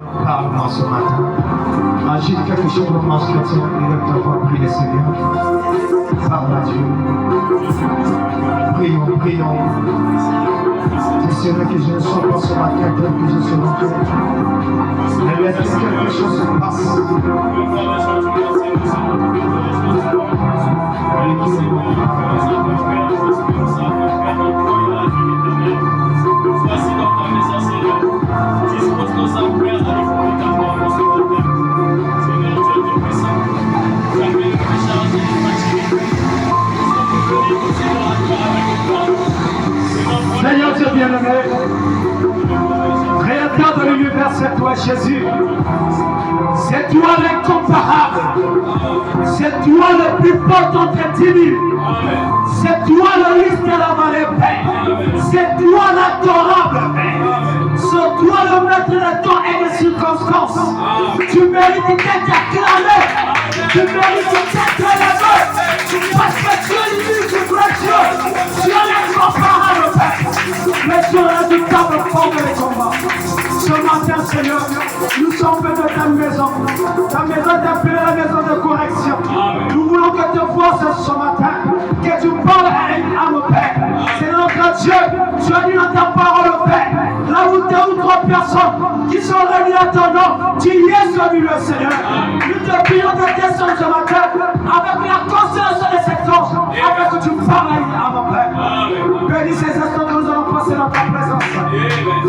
Parle-moi ce matin. Agite quelque chose dans mon chrétien. Élève ta voix, prie le Seigneur. Parle à Dieu. Prions, prions. C'est vrai que je ne sois pas ce matin tel que je suis rentré. Mais laisse que quelque chose se passe. Seigneur Dieu bien-aimé, Créateur de l'univers, c'est toi Jésus. C'est toi l'incomparable. C'est toi le plus fort entre 10 000. C'est toi le liste de la vallée Père. C'est toi l'adorable Père. C'est toi le maître de temps et des circonstances. Tu mérites d'être acclamé. Tu mérites d'être élevé. Parce que tu es l'unique du vrai Dieu. Tu es l'incomparable Père. Mais tu es redoutable fort de les combats. Ce matin, Seigneur, nous sommes venus de ta maison. Ta maison est appelée la maison de correction. Nous voulons que tu vois ce matin, que tu parles à nos Père. C'est notre Dieu. Tu as dit dans ta parole, Père, là où 2 ou 3 personnes qui sont réunies à ton nom, tu y es celui-là, Seigneur. Nous te prions de descendre ce matin avec la conscience de cet ange, afin que tu parles à nos Père. Bénis ces instants que nous allons passer dans ta présence.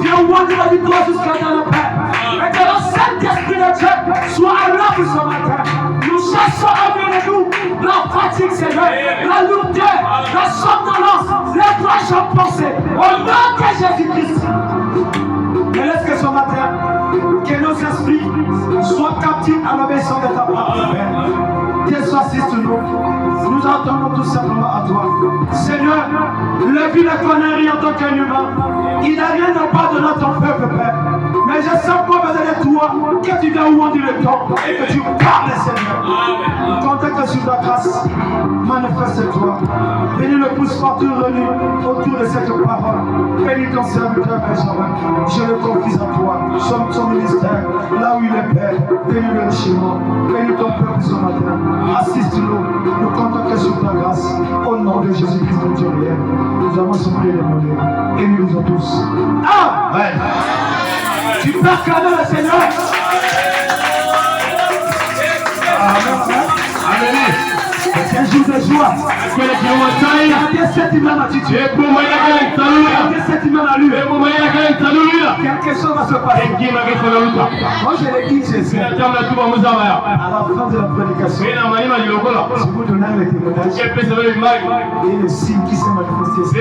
Viens ouvrir du doigt jusqu'à dans le Père. Et que le Saint-Esprit de Dieu soit à l'œuvre ce matin. Nous chassons avec nous la fatigue, Seigneur, la lourdeur, la somnolence, les flashs en pensée. Au nom de Jésus-Christ. Et laisse que ce matin, que nos esprits soient captifs à l'obéissance de ta parole, Père. Dieu soit assiste-nous. Nous attendons tout simplement à toi. Seigneur, le vie ne connaît rien en tant qu'un humain. Il n'a rien de pas de notre peuple, Père. Mais je sens qu'on besoin de toi, que tu viens où on dit le temps et que tu parles, Seigneur. Contacte sur ta grâce, manifeste-toi. Bénis le pouce partout réuni autour de cette parole. Bénis ton serviteur, Benjamin. Je le confie à toi. Somme ton ministère, là où il est, Père. Bénis-le richement. Bénis ton peuple ce matin. Assiste-nous. Nous contactons sur ta grâce. Au nom de Jésus-Christ de Dieu réel. Nous avons supplié les monnaies. Et nous lisons tous. Amen. Tu peux acclamer le Seigneur. Amen. Amen. C'est un jour de joie. Regardez cette imam attitude. Regardez cette imam allure. Quelque chose va se passer. Moi je l'ai dit, Jésus. À la fin de la prédication, je vous donnerai le témoignage et le signe qui s'est manifesté.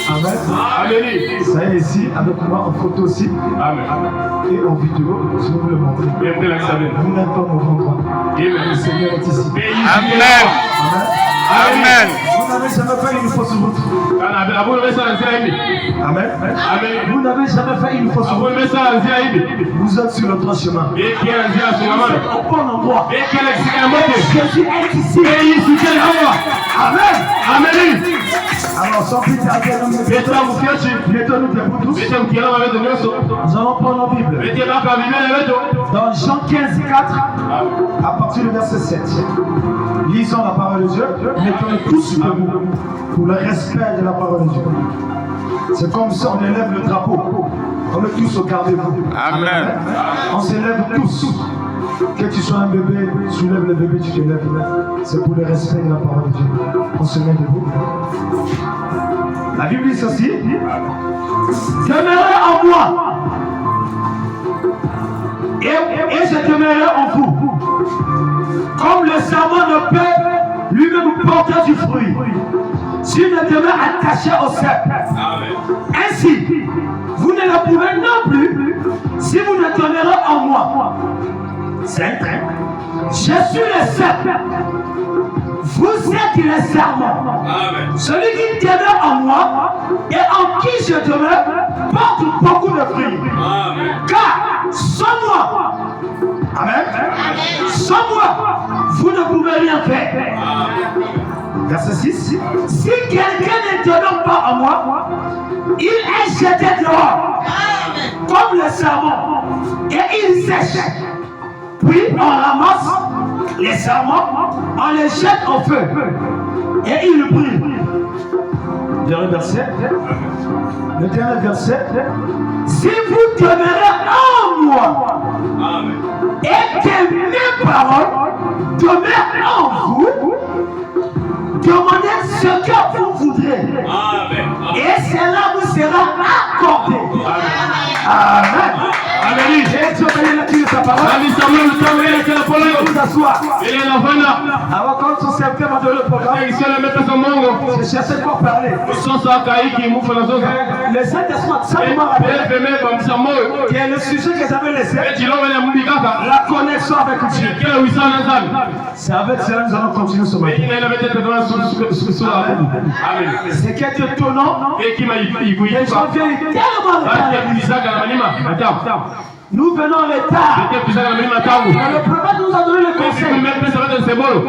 Amen. Ça est ici, avec moi en photo aussi. Et en vidéo, je vais vous le montrer. Vous n'êtes pas mon grand. Le Seigneur est ici. Amen. Amen. Vous n'avez jamais fait une fausse route. Amen. Vous n'avez jamais fait une fausse route. Vous êtes sur le droit chemin. Vous êtes au bon endroit. Jésus est ici. Amen. Alors, sans plus tarder, mettons-nous debout tous. Nous allons prendre la Bible. Dans Jean 15, 4, à partir du verset 7. Lisons la parole de Dieu. Mettons-nous tous debout pour le respect de la parole de Dieu. C'est comme ça on élève le drapeau. On est tous au gardez-vous. Amen. On s'élève tous. Que tu sois un bébé, soulève le bébé, tu te lèves. C'est pour le respect de la parole de Dieu. On se met debout. La Bible dit ceci. Demeurez en moi. Et je demeurerai en vous. Comme le serment ne peut lui-même porter du fruit, s'il ne demeure attaché au cep. Ainsi, vous ne le pouvez non plus si vous ne demeurez en moi. C'est un trait. Je suis le cep. Vous êtes les serments. Celui qui demeure en moi et en qui je demeure porte beaucoup de fruits. Car sans moi, amen, sans moi, vous ne pouvez rien faire. Verset 6. Si quelqu'un ne demeure pas en moi, il est jeté dehors, comme le serment, et il sèche. Puis on ramasse les serments, on les jette au feu, et il brûle. Dernier verset. Le dernier verset. Si vous demeurez en moi, et que mes paroles demeurent en vous, demandez ce que vous voudrez. Et cela vous sera accordé. Amen. Amen. Et Dieu bénit la Dieu de sa parole. Vous asseoir. Alors quand son serviteur m'a donné le programme, je cherchais quoi parler. Le Saint-Esprit qui est le sujet que j'avais laissé. La connexion avec Dieu. C'est avec cela que nous allons continuer ce matin. C'est qui est étonnant. Les gens viennent tellement retard. Nous venons en retard. Le prophète nous a donné le conseil.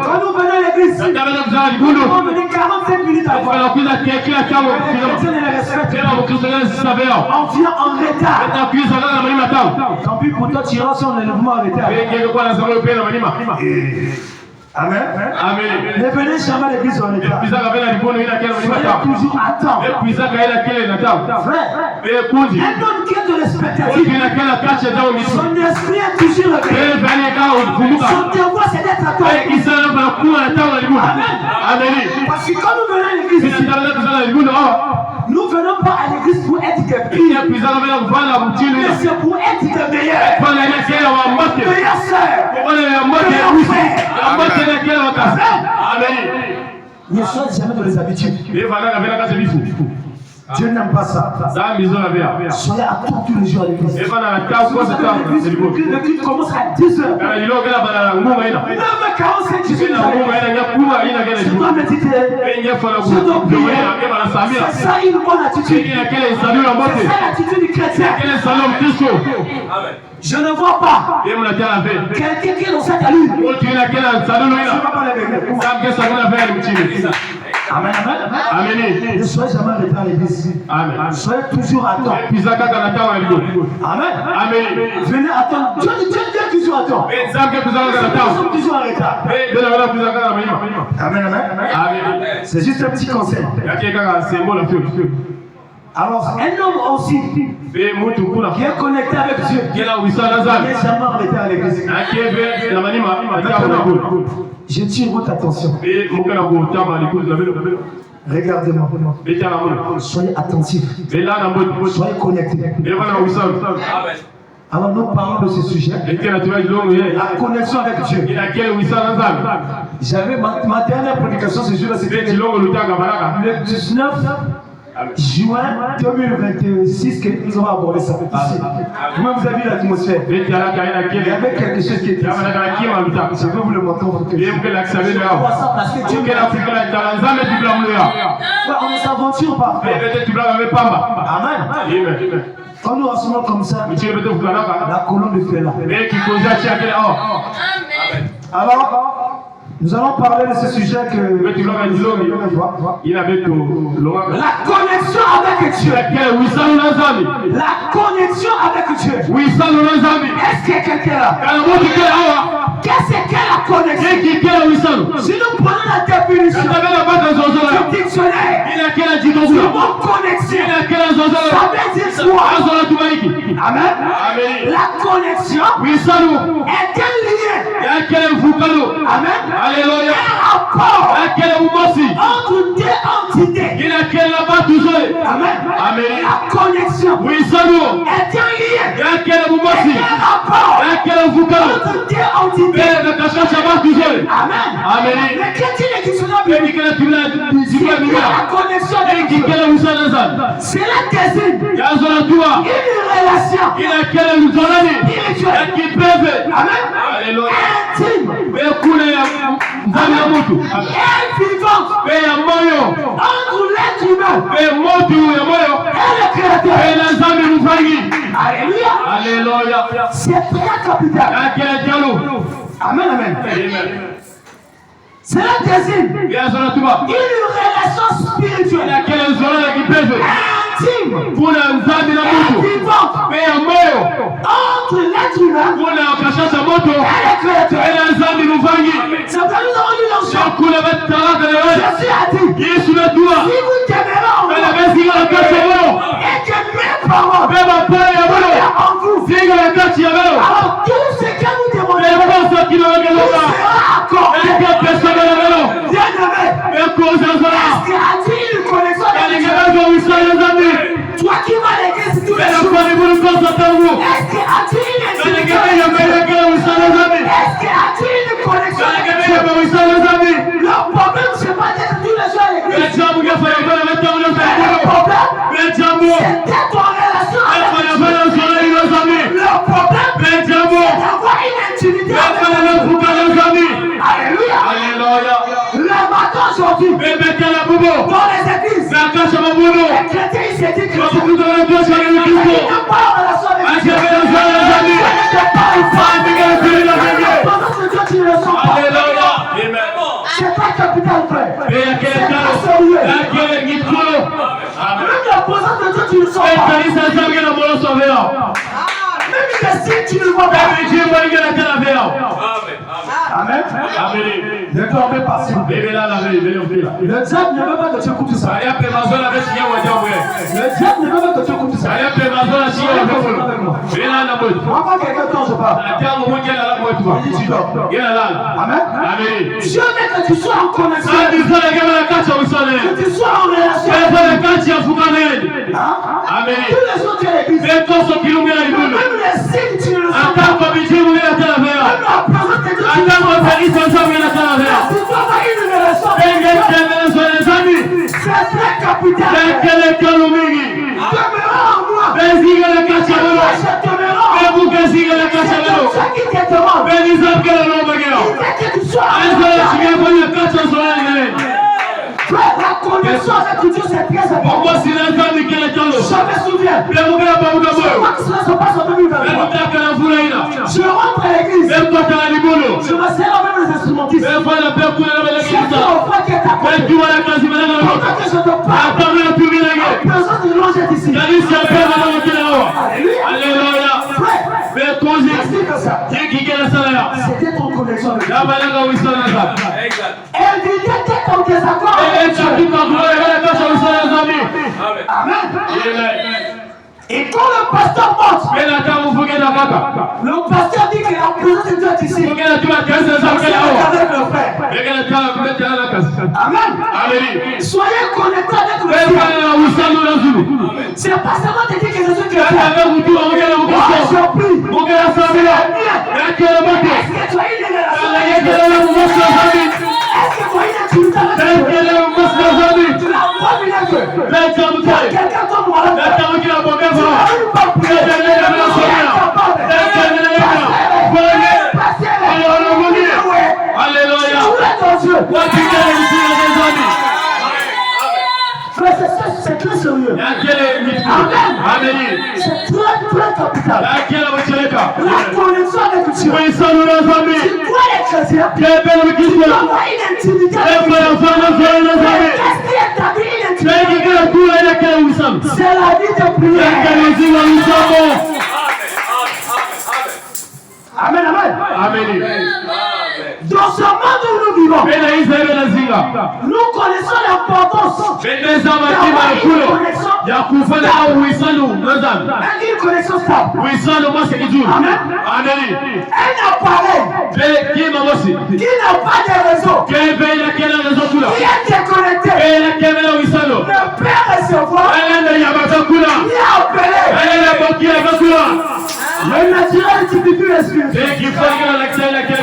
Quand nous venons à l'église, nous devons venir 45 minutes avant. Les chrétiens ne les respectent pas. On vient en retard. Tant pis pour toi, tu iras sur l'élèvement en retard. Amen. Ne venez jamais à l'église en retard. Soyez toujours à temps. Frère, un homme qui est de l'expectative, son esprit est toujours réveillé. Son devoir c'est d'être à temps. Amen. Parce que quand nous venons à l'église, nous ne venons pas à l'église pour être des pires, mais c'est pour être des meilleurs. Meilleurs sœurs, meilleurs frères. Ne sois jamais dans les habitudes. Dieu n'aime pas ça. Soyez à temps tous les jours à l'église. Le culte commence à 10h. 9h45, je suis là. Je dois méditer. Je dois prier. C'est ça une bonne attitude. C'est ça l'attitude du chrétien. Je ne vois pas quelqu'un qui est dans cette allure. Je ne sais pas Amen. Ne soyez jamais en retard à l'église. Soyez toujours à temps. Amen. Venez attendre. Dieu vient toujours à temps. Nous sommes toujours en retard. Amen. C'est juste un petit conseil. Alors, un homme aussi qui est connecté avec Dieu, qui n'est jamais en retard à l'église. Je tire votre attention. Regardez-moi. Soyez attentifs. Soyez connectés. Alors nous parlons de ce sujet. La connexion avec Dieu. J'avais ma dernière prédication ce jour-là, c'était le 19 juin 2026 que nous avons abordé ça. Comment vous avez vu l'atmosphère? Il y avait quelque chose qui était ici. Je veux vous le montrer pour que vous voyez ça parce que Dieu on ne s'aventure pas. Amen. Quand nous rassemblons comme ça, la colonne est là. Alors, nous allons parler de ce sujet que la connexion avec Dieu. La connexion avec Dieu. Est-ce qu'il y a quelqu'un là? Qu'est-ce que la connexion? Si nous prenons la définition du dictionnaire, le mot connexion, ça veut dire quoi? Amen. La connexion est un lien. Amen. Alléluia. Un rapport entre deux entités. Amen. La connexion est un lien. Un rapport entre deux entités. Amen. Le chrétien est la connexion avec Dieu. C'est la désigne une relation spirituelle. Amen. Intime. Vivante entre l'être humain et le Créateur. Alléluia. C'est très capital. Amen. C'est la désigne une relation spirituelle intime kuna nzambi na mutu vivante pea moyo entre l'être humain kuna wakashasha moto et le créateur. ela nzambi luvangi C'est pourquoi nous avons lu l'ensemble. kuna bataraka na wewe Jésus a dit, Yesu najua si vous demeurez en kana moi basi ngala kati ya moyo et que mes paroles beba pale ya moyo demeurent en vous, singa ya kati ya moyo alors tout ce que vous demandez Pesa kinaongeleka sera accordé. eka pesa na leo Bien-aimé, eko zazara est-ce qu'il a dit une connexion avec Dieu? Alingeza usale zambi Toi qui vas à l'église tous les Bela jours, kwa ni bulu kosa tangu est-ce qu'il a dit une Alingeza intimité? ya mbele kila usale zambi Est-ce qu'il a dit une connexion avec Alingeza Dieu? ya usale zambi Le problème, c'est pas d'être tous les jours à l'église. Bejamu ya fanya bala metamu na Le tangu problème, Bejamu c'est ton relation avec Fanya Dieu. bala usale ilo zambi Le problème, Bejamu c'est d'avoir une intimité avec Fanya Dieu. na fukana zambi Alléluia. Alléluia Le matin aujourd'hui, Bebe kala bubo dans les églises, Nakasha mabuno les chrétiens, ils se disent chrétiens. Wakukuta na pesa ni Ils Kristo n'ont pas la relation avec Dieu. Akabela usale zambi Ils ne parlent pas. Fanya kila zambi La présence de Dieu, tu ne le sens pas. Alléluia C'est pas capital, frère. Bea kele C'est kala pas sérieux. Akele ngitkulo Même la présence de Dieu, tu ne le sens pas. Kanisa zangu na molo soveo Même le signe, tu ne le vois pas. Bebe jimbo ingela tena veo Amen. Amini Ne dormez pas, s'il vous plaît. Bebe la veo veo veo Le diable ne veut pas que tu écoutes ça. Aya pe mazola besi ya wajamwe Le diable ne veut pas que tu écoutes ça. Aya pe mazola shiyo wa mekulu Bela na mwetu Avant quelqu'un quand je parle, Atangu mwengela la mwetu tu dors. Gela la Amen. Amini Dieu veut que tu sois en connexion, Sadi zala kama na kacha usale que tu sois en relation. Bebe na kacha ya fukane Hein? Amini Tous les jours, tu es à l'église. Beko so kilungela ibulu Même les signes, tu ne le sens pas. Atangu bijimu ngela tena veo Même la présence de Dieu, tu ne le Atangu sens pas. kanisa zangu ngela tena veo Tu dois avoir une relation avec Benge Dieu. tena zole zami C'est très capital. Bekele kalu mingi Demeurant en moi. Beziga la kacha bolo Je demeurant. Bebu kaziga la kacha C'est bolo comme ça qu'il te demande. Beniza kele no bageo Il veut que tu sois en Azo relation. chiga kwenye kacha zola ngene Frère, la connexion avec Dieu, c'est très important. Mungu sina zambi kele talo Je me souviens. Bebu kele babuka Je boyo crois que cela se passe en 2023. Bebu taka na fula ina Je rentre à l'église. Bebu taka na libolo Je me sers même les instrumentistes. Bebu na bebu kuna na bela C'est kita ton frère qui est à côté. Bebu wala kazi bela na Pendant que je te parle, Atamu na tumi na la nge présence de l'ange est ici. Kanisa ya pema na wakila hawa Alléluia. Alléluia Frère, Bekozi c'est comme ça. Yeki kele sana ya C'était ton connexion avec Dieu. Ya balanga wisana za Elle disait que ton désaccord avec Eta Dieu. tuka kwa wala kasha wisana zami Amen. Ile Et quand le pasteur monte, Bela tamu fugena kaka le pasteur dit que la présence de Dieu est ici. Fugena tuka kanisa za C'est kele hawa avec le frère. Bela tamu kubeta na kasi Amen. Ameni Soyez connectés avec le Bela Seigneur. na wisana na zulu C'est pas seulement de dire que Jésus est Bela chrétien. na kutu ongela Oh, mukristo je prie. Ongela samila Yakele moto Est-ce que tu as une relation Ala avec Dieu? yakele na mumosa zami Est-ce que tu as une intimité avec Dieu? Yakele na mumosa zami Tu n'as pas vu les yeux. Bela tamu kai Quelqu'un tombe malade. Bela tamu kila bombe Tu fara n'as même pas prié. Bela tamu kila bombe Tu es fara incapable. Bela tamu kila bombe fara Passez-le. Alléluia Alléluia Tu es ton Dieu. Wakikele msira de zami Frère, c'est très sérieux. Yakele mitu Ameni C'est très capital. Yakele mcheleka La connexion avec Dieu. Wisana na zami Tu dois les chrétiens. Kebele Tu mkristo dois avoir une intimité avec Ema Dieu. ya fana zami na zami Qu'est-ce qui établit une intimité? Beki kila kula yakele wisam C'est la vie de prière. Yakele zinga wisamo Amen, amen. Ameni Dans ce monde où nous vivons, Bela Israeli na zinga nous connaissons l'importance Bendeza matima ya kulo Ya kufanya au wisano na zami d'une connexion stable. Wisano mwase kijuru Ameni Un appareil Bele kima mosi qui n'a pas de réseau, Kebe yakele na zokula qui est déconnecté, Bela kebele wisano ne peut recevoir Elenda ya bakakula ni appeler. Elenda bokia bakula Le naturel typifie le spirituel. Beki fanya na kisela kile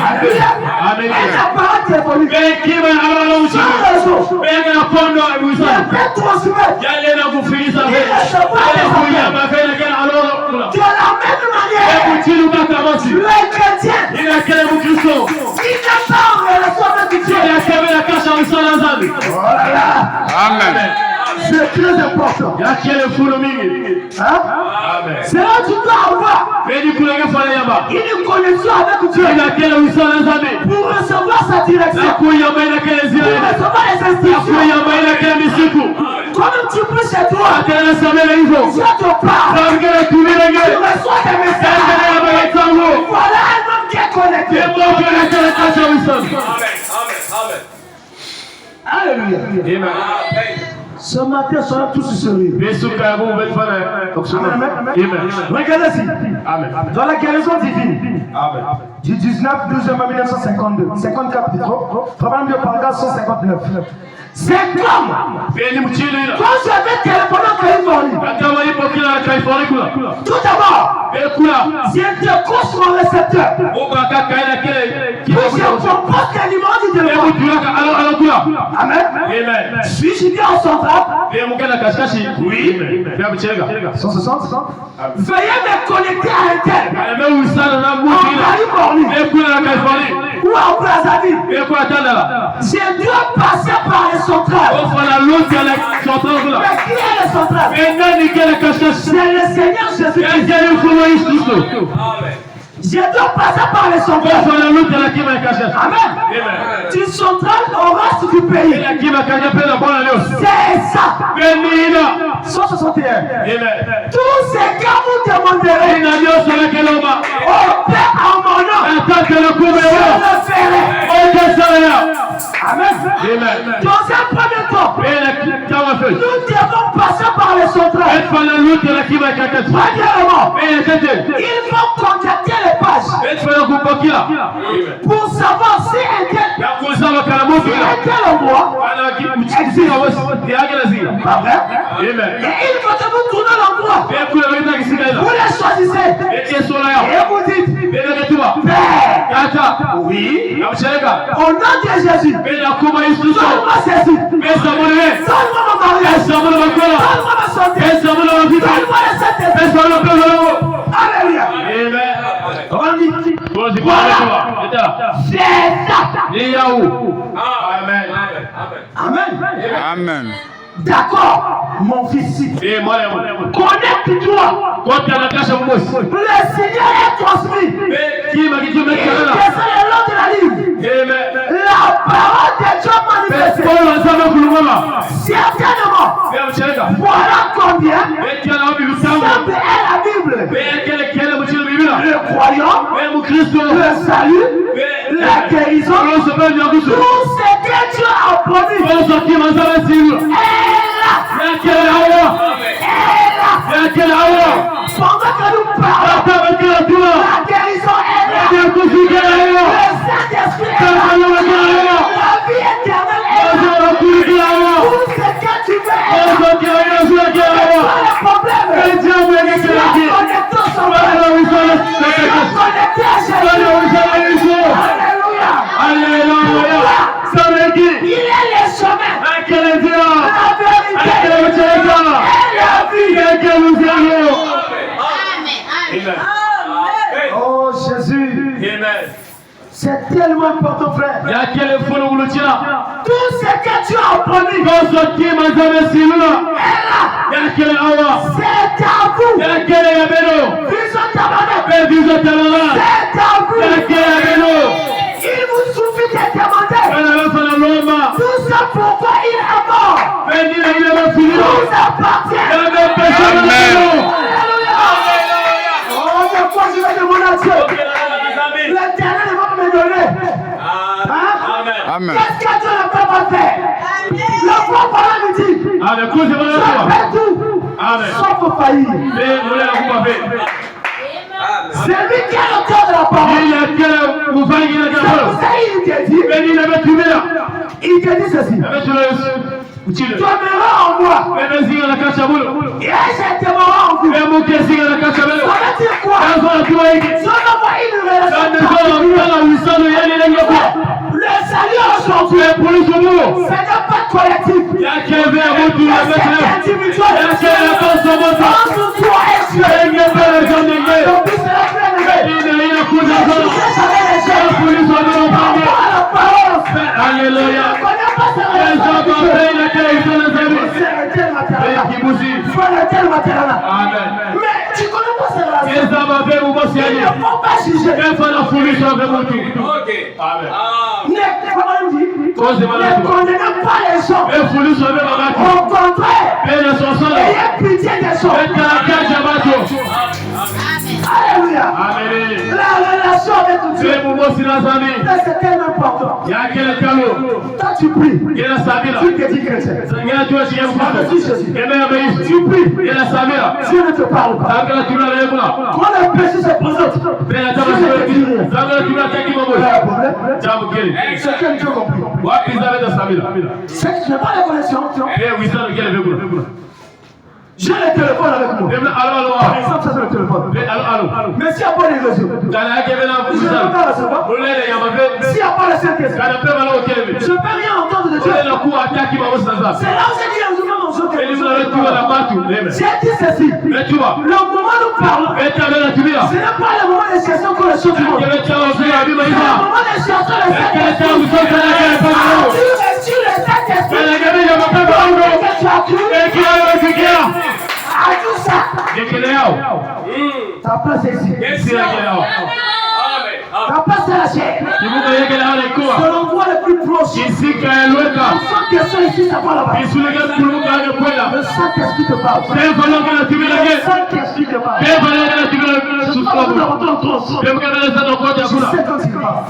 Ameni Un appareil téléphonique Kima alala uchi sans réseau Bega na pondo ne wisano peut transmettre Yale na kufiliza vile Ele kuya mafela kala alolo kula de la même manière. Ebu chilu kaka mosi Le chrétien, Ila kele mkristo il n'est pas en relation avec Dieu. Ila kebele kasha wisana zami Oh là là, Amen c'est très important. Yakele fulo mingi Hein? Amen C'est là que tu dois avoir Bedi kulenge fana yaba une connexion avec Dieu Ila kele wisana zami pour recevoir sa direction, Nakuya maina kele pour zile recevoir les instructions. Nakuya maina kele misiku Comme tu pries chez toi, Dieu te parle. tu reçois des messages. Voilà un homme qui est connecté. Alléluia. Ce matin, soyons tous sérieux. Regardez ici. Dans la guérison divine. Du 19 12 mai 1952. 54 plutôt. Travaillons mieux par 159. C'est comme quand j'avais téléphoné en Californie. Tout d'abord, j'étais couche mon récepteur. Puis je compose les numéros du téléphone. Amen. Puis je dis en central. Oui. 160. Veuillez me connecter à un tel. En Californie. Ou en Brazzaville. Je dois passer par les centrales. Mais qui est le central? C'est le Seigneur Jésus-Christ. Je dois passer par les centrales. Amen. Du central au reste du pays. C'est ça. 161. Tous ces gars vous demanderez au Père en mon nom. Je le ferai. Amen. Dans un premier temps, nous devons passer par les centrales. Premièrement, il faut contacter les pages pour savoir si un tel endroit existe. Pas vrai? Et il faut que vous tournez l'endroit. Vous les choisissez. Et vous dites, Père, oui, au nom de Jésus, donne-moi ceci. Donne-moi mon mariage. Donne-moi ma santé. Donne-moi le Saint-Esprit. Alléluia. Voilà. C'est ça. Amen. D'accord, mon fils. Connecte-toi. Le Seigneur est transmis. Il descend le long de la ligne. La parole de Dieu manifestée. Certainement. Voilà combien semble est la Bible. Le croyant, le salut, la guérison, tout ce que Dieu a promis. Pendant que nous parlons, la guérison est là. Le Saint-Esprit est là. La vie éternelle est là. Tout ce que tu veux est là. Le problème, c'est la connexion. Alléluia. Il est le chemin. La vérité. Oh Jésus. C'est tellement important, frère. Tout ce que tu as promis est là. C'est à vous. Vision tabernacle. C'est à vous. Il vous suffit de demander. Tout ça pourquoi il est mort. Vous appartient. Alléluia. Oh, de quoi je vais demander à Dieu. L'Éternel va me donner. Qu'est-ce que Dieu ne peut pas faire? Le grand parole nous dit. Je fais tout. Sauf faillir. C'est lui qui est l'auteur de la parole. Il te dit ceci. Tu demeureras en moi. Et je demeurerai en vous. Ça veut dire quoi? Je n'envoie une relation. Le salut aujourd'hui, ce n'est pas collectif. C'est individuel. Entre toi et Dieu. Ton fils est Alléluia. Mais tu connais pas ces relations. Il ne faut pas juger. Ne condamnez pas les gens. Au contraire, ayez pitié des gens. Alléluia. La relation avec Dieu, c'est tellement important. Quand tu pries, tu te dis chrétien. Tu pries, Dieu ne te parle pas. Quand le péché se présente, c'est que Dieu comprend. C'est pas la connexion. J'ai le téléphone avec moi. Par exemple, ça c'est le téléphone. Mais s'il n'y a pas les réseaux, je ne peux pas recevoir. S'il n'y a pas le Saint-Esprit, je ne peux rien entendre de Dieu. C'est là où j'ai dit un jour mon Dieu. J'ai dit ceci. Le moment où nous parlons, ce n'est pas le moment de chercher encore les choses du monde. C'est le moment de chercher le Saint-Esprit. Tu le Saint-Esprit. Que tu as cru. tout ça. Ta place est ici. Ta place est la chair. Selon moi le plus proche. Sans question ici, ça parle là-bas. Le Saint-Esprit te parle. Le Saint-Esprit te parle. Je sais quand il parle.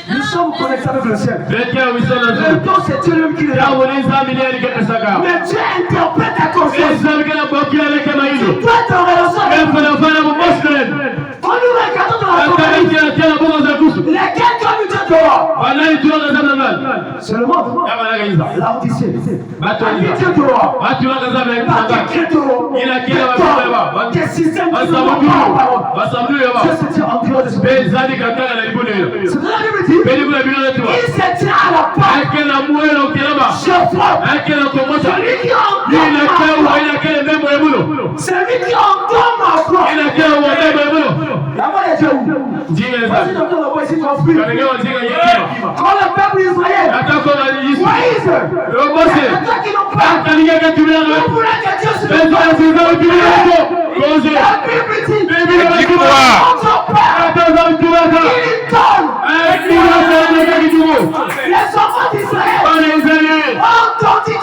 Nous sommes connectés avec le ciel. Le temps, c'est Dieu lui qui est là. Mais Dieu interprète ta conscience. Tu dois te relancer. Quand nous regardons dans la compagnie, lesquels comme Dieu dehors. C'est le monde. L'Odyssée. Dieu dehors. Des systèmes qui ne vont pas en parole. C'est ce Dieu en dehors de ce monde. C'est la Bible dit. Il se tient à la porte. Je frappe. Celui qui entend ma voix. La voix de Dieu où? Vas-y, j'entends la voix ici, tu vas fuir. Quand le peuple Israël, Moïse, c'est qui n'ont pas. Vous voulez que Dieu se fasse. La Bible dit. Les enfants d'Israël ont entendu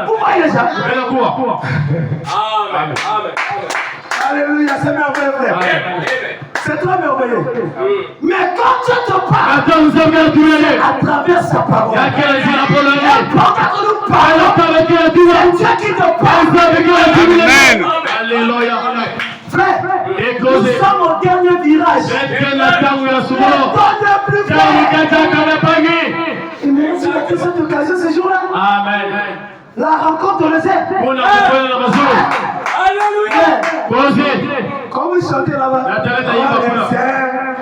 vous voyez déjà. Alléluia, c'est merveilleux, frère. C'est très merveilleux. Mais quand Dieu te parle, à travers sa parole, pendant que nous parlons, c'est Dieu qui te parle. Amen. Alléluia. Frère, nous sommes au dernier virage. Le plus fort. Il me dit que cette occasion, ce jour-là. Amen. La rencontre de l'Ézère. Alléluia. Quand vous chantez là-bas,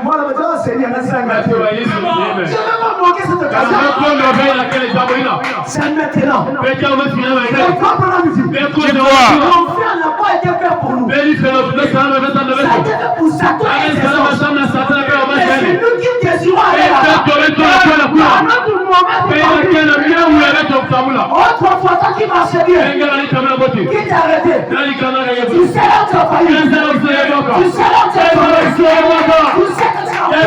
moi, le matin, Seigneur, je ne vais pas manquer cette occasion. C'est maintenant. C'est pas pour la musique. L'enfer n'a pas été fait pour nous. Ça a été fait pour Satan. C'est nous qui désirons aller là-bas. Autrefois, toi qui marchais bien, qui t'a arrêté? Tu sais là où tu as failli. Tu sais là où tu as failli. Tu sais que tu as failli.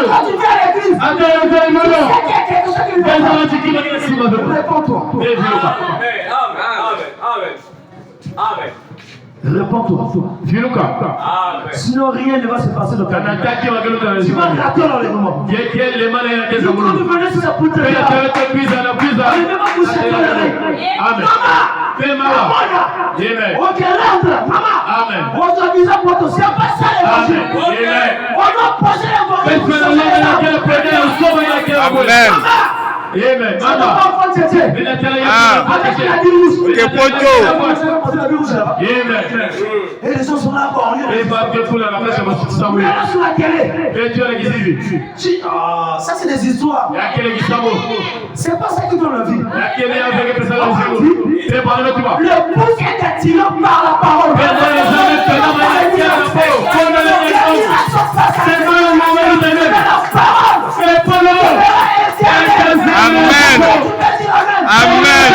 Quand tu viens à l'église, tu sais qu'il y a quelque chose qui ne va pas. Réponds-toi. Amen. Réponds-toi. Sinon rien ne va se passer dans ta vie. Tu vas rater l'enlèvement. Quand vous venez sur sa poutre, allez même à vous jeter l'oreille. Maman, maman, votre visage pour toi, c'est pas ça l'évangile. On doit poser l'évangile. Amen. Amen. Et les gens sont là encore. Sur la télé. Ça c'est des histoires. C'est pas ça qui donne la vie. Le pouce est attirant par la parole. Amen. Amen.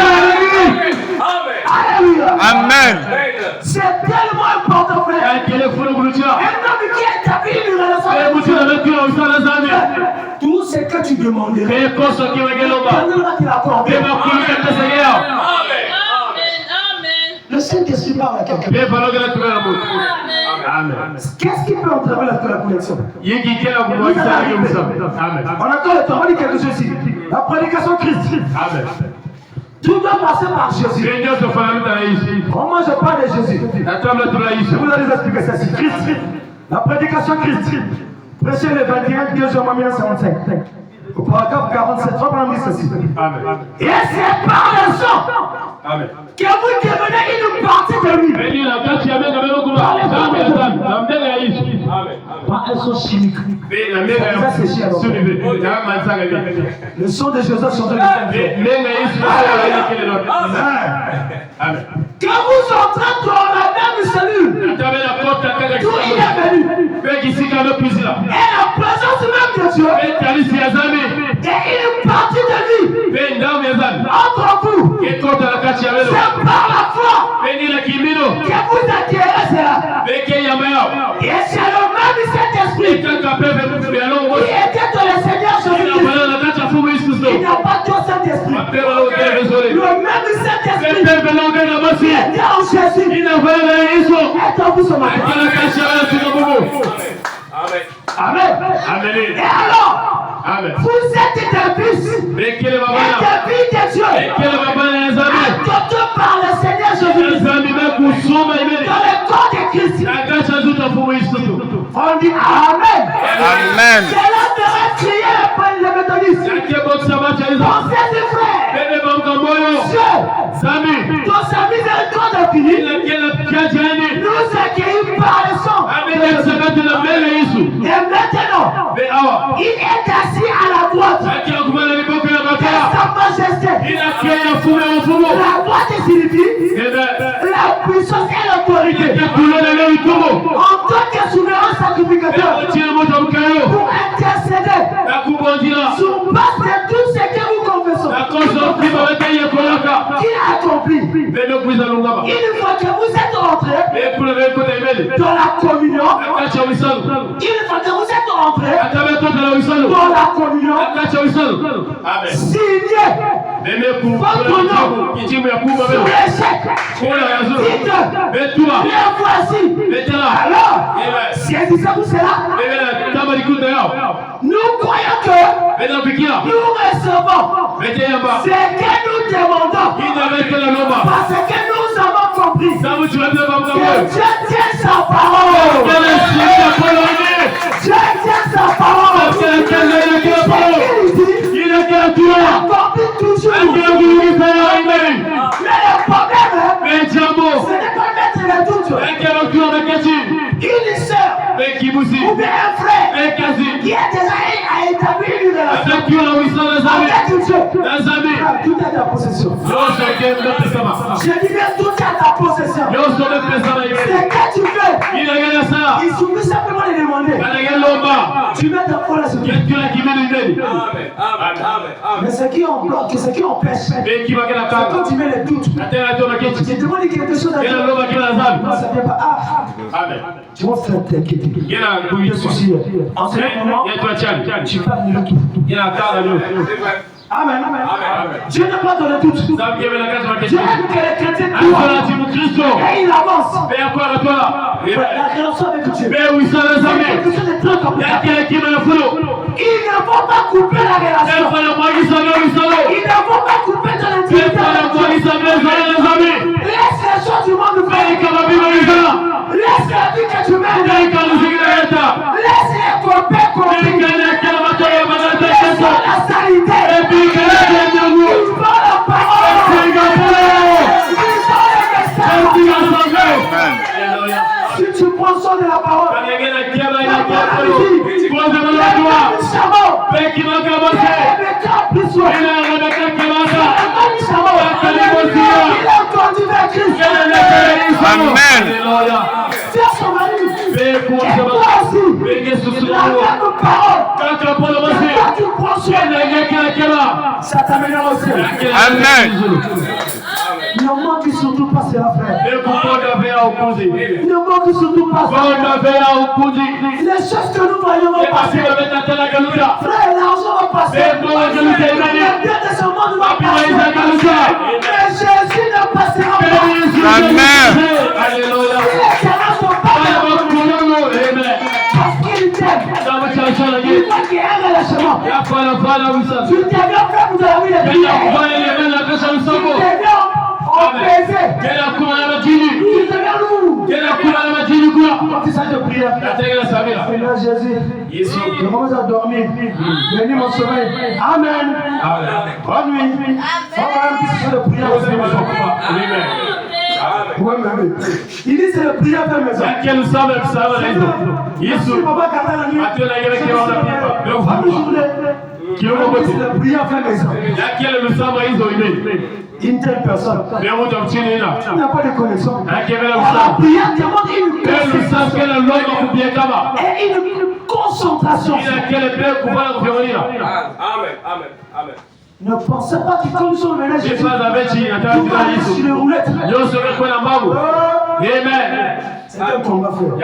Le Saint-Esprit parle à quelqu'un. Qu'est-ce qui peut entraver la connexion? On attend le temps, on dit quelque chose ici. La prédication de Christ. Tout doit passer par Jésus. Moi je parle de Jésus. Je vous allez expliquer ça ici. Christ. La prédication Christ. Prêchez le 21, 2 Jean 55. Au paragraphe 47, on va dire ceci. Et c'est par le sang que vous devenez une partie de lui. Pas un son chimique. Le sang de Jésus sur le que vous entrez dans la même cellule. D'où il est venu. Et la présence même de Dieu. Et une partie de lui. Entre vous. C'est par la foi que vous acquérez cela. Et c'est le même Saint-Esprit qui était dans le Seigneur Jésus-Christ. Il n'y a pas de Saint-Esprit. Le même Saint-Esprit qui était en Jésus est en vous ce matin. Amen. Et alors, vous êtes des fils et des filles de Dieu, adoptés par le Seigneur Jésus-Christ dans le corps de Christ. On dit Amen. Amen. C'est là de crier le méthodiste. Pensez des frères. Dieu, dans sa miséricorde infinie, nous accueillons par le sang. Et maintenant, il est assis à la droite de sa majesté. La droite signifie la puissance et l'autorité. En tant que souverain sacrificateur, pour intercéder sur base de tout ce que vous confessons, qu'il a accompli. Une fois que vous êtes rentré dans la communion, une fois que vous êtes rentré dans la communion, signez votre nom sur l'échec. Dites, bien voici. Alors, si elle dit ça, vous c'est là. Nous croyons que nous recevons ce que nous demandons parce que nous avons compris que Dieu tient sa parole. Dieu tient sa parole. Il accomplit toujours. Mais le problème, ce n'est pas mettre le doute. Une sœur ou bien un frère qui a déjà établi une relation avec Dieu. Tout est à ta possession. Je dis bien tout est à ta possession. C'est que tu fais. Il suffit simplement de demander. Tu mets ta foi là-dessus. Mais ce qui empêche, c'est quand tu mets les doutes. Tu demandes quelque chose à Dieu. Non, ça ne vient pas. Tu vas faire t'inquiéter. En ce moment, tu parles de tout. Amen. Dieu n'a pas donné tout. Dieu aime que les chrétiens croient. Et il avance. La relation avec Dieu. C'est quelque chose de très compliqué. Il ne faut pas couper la relation. Il ne faut pas couper ton intimité. Laisse les choses du monde faire. Laisse la vie que tu mènes. Laisse les copains couper. Laisse la salité. Il faut la parole. Il faut le message. Si tu prends soin de la parole, Amen. Ça t'améliore aussi. Amen. Ne manque surtout pas, c'est la frère. Ne manque surtout pas. Les choses que nous voyons vont passer. Frère, l'argent va passer. Le bien de ce monde va passer. Mais Jésus ne passera pas. Amen. Alléluia. Il est éternel, son Père. Parce qu'il t'aime. Il faut qu'il y ait un relâchement. Tu deviens faible de la vie de Dieu. Tu deviens baiser. Tu deviens lourd. Quand il s'agit de prière, Seigneur Jésus, je commence à dormir. Bénis mon sommeil. Amen. Bonne nuit. On va un petit peu de prière. Il dit c'est le prière de maison. Une telle personne n'a pas de connaissance. La prière demande une connaissance et une concentration. Amen. Ne pensez pas que comme son ménage, tu vas aller sur les roulettes. C'est un combat, frère.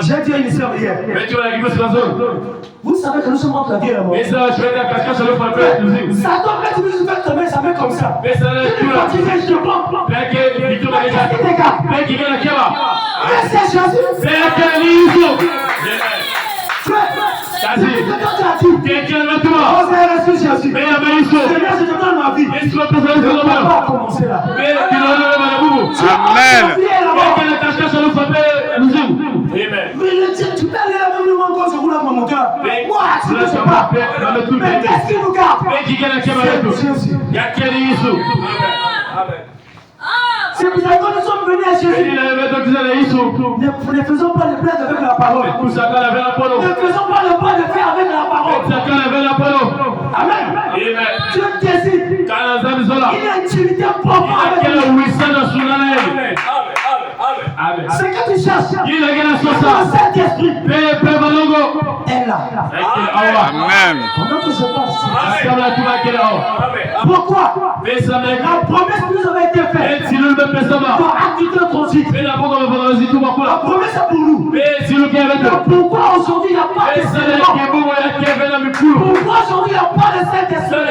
J'ai dit à une sœur hier. Vous savez que nous sommes entre la vie et la mort. Ça doit mettre une nouvelle tomber, ça met comme ça. Tu es fatigué, je te prends. Qu'est-ce qui t'écarte? Mais c'est Jésus. Quelqu'un va te voir. Seigneur, je te donne ma vie. On va commencer là. Amen. Mais tu peux aller là même quand je roule à mon cœur. Moi, je ne sais pas. Mais qu'est-ce qui nous garde? C'est pour ça que nous sommes venus à Jésus. Ne faisons pas le plaid avec la parole. Ne faisons pas le pas de faire avec la parole. Amen. Dieu décide. Il y a une intimité propre avec lui. C'est que tu cherches. Le Saint-Esprit est là. Amen. Pendant que je passe. Pourquoi? La promesse qui nous avait été faite. Pour acquitter ton titre. La promesse est pour nous. Pourquoi aujourd'hui il n'y a pas de Saint-Esprit? Pourquoi aujourd'hui il n'y a pas de Saint-Esprit?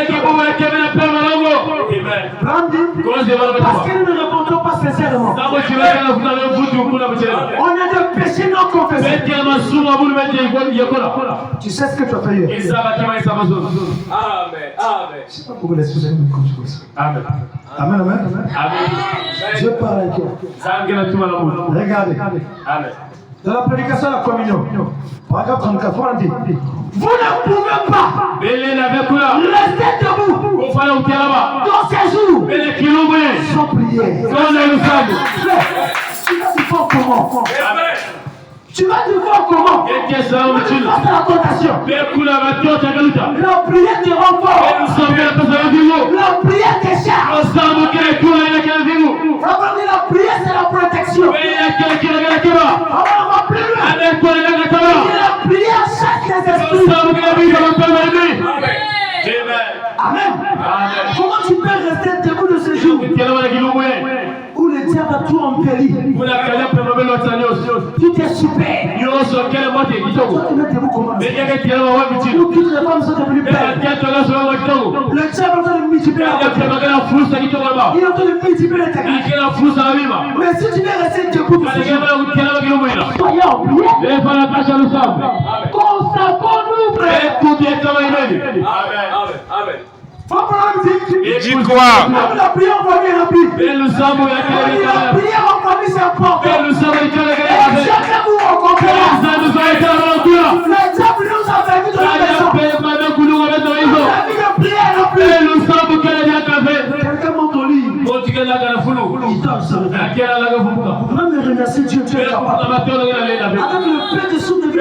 Parce que nous ne répondons pas sincèrement. On a des péchés non confessés. Tu sais ce que tu as fait hier? Amen. Je ne sais pas pourquoi l'excuser me comme ça. Amen. Amen. Je parle avec toi. Regardez. Amen. Dans la prédication de la communion, paragraphe 34, on dit: vous ne pouvez pas rester debout dans ces jours sans prier. Tu vas te faire comment? Tu vas te voir comment? Face à la tentation. La prière te rend fort. La prière te charge. La prière c'est la protection. On va plus loin. La prière chasse les esprits. Amen. Comment tu peux rester debout de ce jour où le diable a tout embelli? Tout est super. Toi, tu mets debout comment? Où toutes les femmes sont devenues belles. Le diable est en train de multiplier la beauté. Il est en train de multiplier les techniques. Mais si tu veux rester debout de ce jour, soyons en prière. Consacrons-nous, frère. Amen. Dis quoi? La prière en famille est remplie. La prière en famille c'est important. Et chacun vous rencontrera. Le diable nous a permis de la maison. La vie de prière est remplie. Quelqu'un monte au lit. Il dort sur le terrain. Même remercier Dieu, tu es capable. Avec le paix de soupe de vie.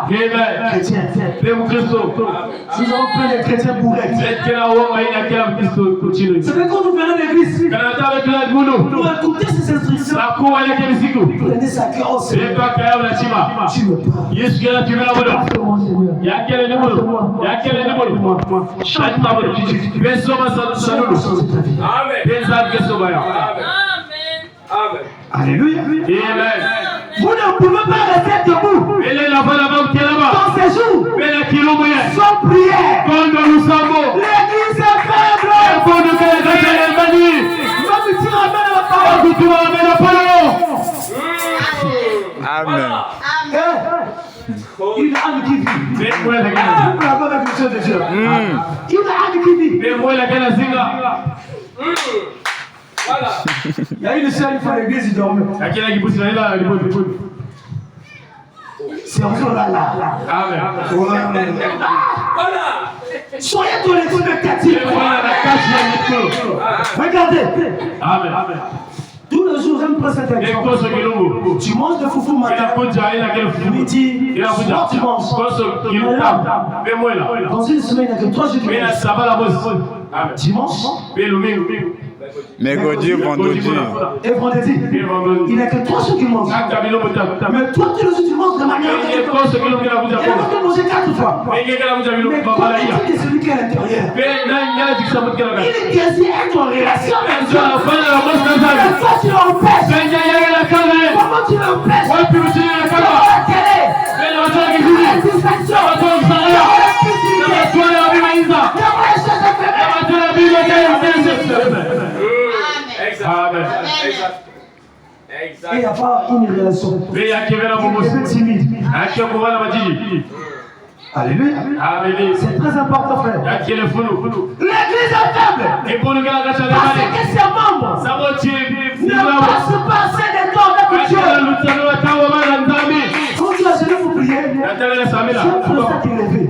Chrétien. Si nous avons plein de chrétiens bourrés. C'est quand nous venons à l'église. Pour écouter ces instructions. Prenez sa cœur au Seigneur. Tu me parles. Alléluia. Amen. Vous Vous ne pouvez pas rester debout dans ces jours sans prière. L'église est faible. Amen. Il a âme qui vit. Il a âme qui vit. Il y a une seule fois l'église, il dormait. C'est là. Soyez dans l'expectative. Regardez. Tous les jours, j'aime prendre cette exemple. Tu manges de foufou matin, midi, soir tu manges. Dans une semaine, il n'y a que 3 jours. Dimanche, mercredi, vendredi. Et vendredi. Il n'y a que 3 jours qui mangent. Mais toi, tous les jours, tu manges de manière. Il y a que manger 4 fois. Mais quand il est celui qui est à l'intérieur, il est quasi être en relation avec Dieu. Toi, tu l'empêches. Comment tu l'empêches? Devant la télé. Devant la distraction. Devant il n'y a pas une relation. Il est timide. Alléluia. C'est très important, frère. L'église est faible. Parce que ses membres ne passent pas assez de temps avec Dieu. Quand tu as gelé pour prier, c'est un frère qui est levé.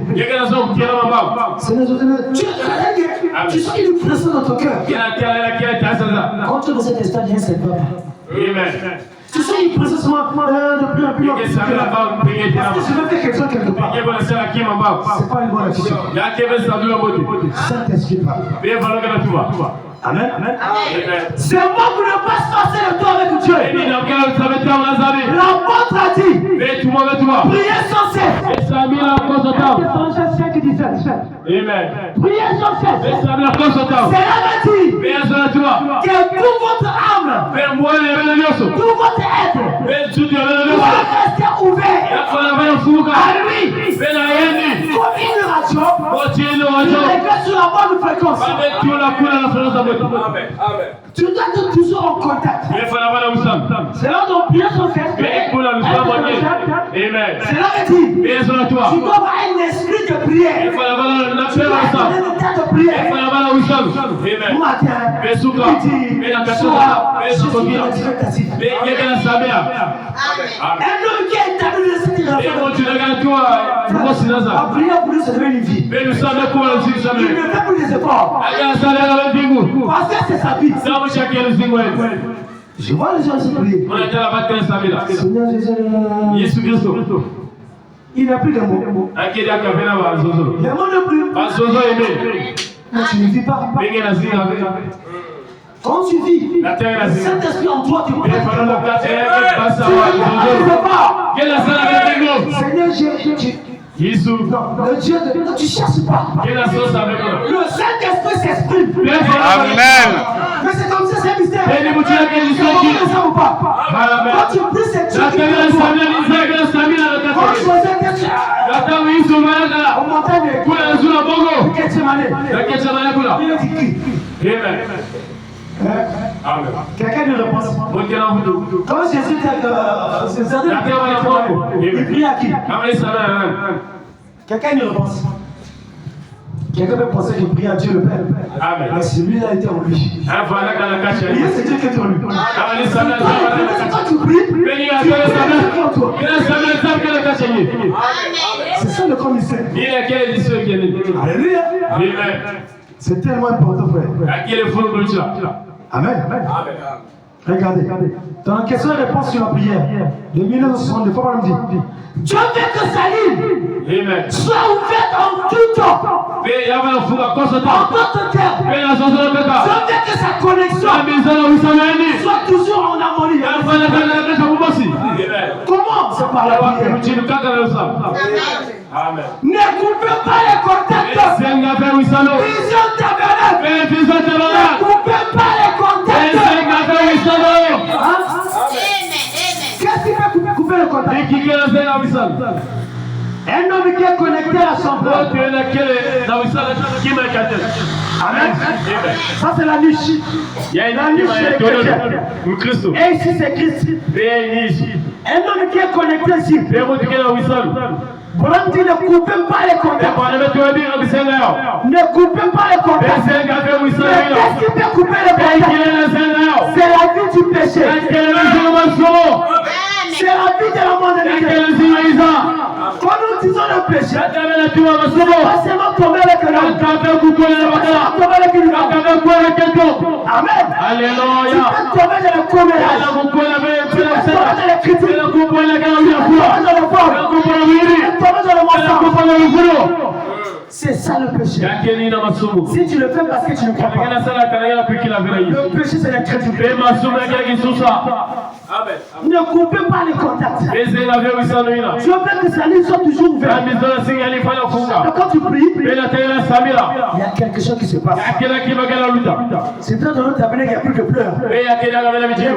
Tu sens une pression dans ton cœur. Quand tu es dans cet état, viens, c'est papa. Tu sens une pression de plus en plus. Parce que je veux faire quelque chose quelque part. C'est pas une bonne action. Saint-Esprit parle. Amen. C'est moi qui ne passe pas assez de temps avec Dieu. L'apôtre a dit, priez sans cesse. Priez sans cesse. Cela veut dire que toute votre âme, tout votre être, doit rester ouvert à lui. Comme une radio, il est sur la bonne fréquence. Tu dois être toujours en contact. C'est là dont prier sans cesse. C'est là que tu dois avoir un esprit de prière. Tu dois avoir un état de prière. Matin, midi, soir, je suis dans l'expectative. Un homme qui est établi de cette relation. La prière pour lui, ça devient une vie. Il ne fait plus des efforts. Parce que c'est sa vie. Je vois les gens se prier. Seigneur Jésus, il n'a plus de mots. Les mots ne plus. Mais tu ne vis pas. Quand tu vis, Saint-Esprit en toi, tu ne peux pas. Seigneur Jésus, le Dieu de Dieu, tu ne cherches pas. Le Saint-Esprit s'exprime. Amen. Mais c'est comme ça, c'est un mystère. Quand tu pries, c'est Dieu qui quelqu'un nous répond. Quand Jésus dit il prie à qui? Quelqu'un nous répond. Quelqu'un peut penser qu'il prie à Dieu le Père. Mais celui-là était en lui. C'est Dieu qui est en lui. Quand tu pries, tu pries en toi. C'est ça le commissaire. Alléluia. C'est tellement important, frère. Amen. Regardez. Dans la question-réponse sur la prière, de 1962, il faut pas me dire. Dieu veut que sa ligne soit ouverte en tout temps. En d'autres termes, Dieu veut que sa connexion soit toujours en harmonie. Comment? C'est par la prière. Amen. Ne coupez pas les contacts. Vision tabernacle. Ne coupez pas les contacts. Qu'est-ce qui fait couper Amen. Ça c'est la niche. Il y a La niche c'est les chrétiens. Et ici c'est Christ. Un homme qui est connecté ici. Bon, dit ne coupez pas les contacts. Ne coupez pas les contacts. Mais qu'est-ce qui peut couper les contacts? C'est la vie du péché. C'est la vie de la mondialité. Quand nous disons le péché, c'est pas seulement tomber avec l'homme. Tomber avec une femme. Amen. Alléluia. Tu peux tomber dans le commérage. Tu peux tomber dans les critiques. Tu peux tomber dans le fort. Tu peux tomber dans le mensonge. C'est ça le péché. Si tu le fais parce que tu ne crois pas. Le péché c'est l'incrédulité. Ne coupez pas les contacts. Dieu veut que sa ligne soit toujours ouverte. Quand tu pries, il y a quelque chose qui se passe. C'est dans notre tabernacle qu'il n'y a plus de pleurs. Les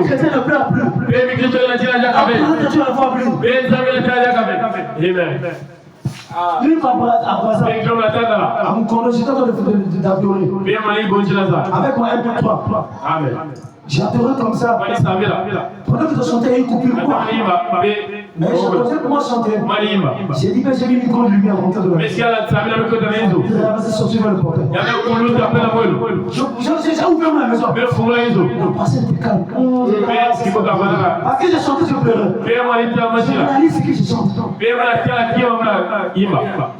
chrétiens ne pleurent plus. Après, tu ne vois plus. Lui va à mon condom, j'étais en train d'adorer. Avec moi, 1, 2, 3. Amen. J'ai adoré comme ça. Pendant que je chantais, il coupait quoi? Mais je pensais comment chanter. J'ai dit que j'ai mis une grande lumière en tête de la maison. Il a sorti vers le portail. J'ai ouvert ma maison. Le passé était calme. Parce que j'ai chanté, je pleurais. J'ai réalisé ce que j'ai chanté.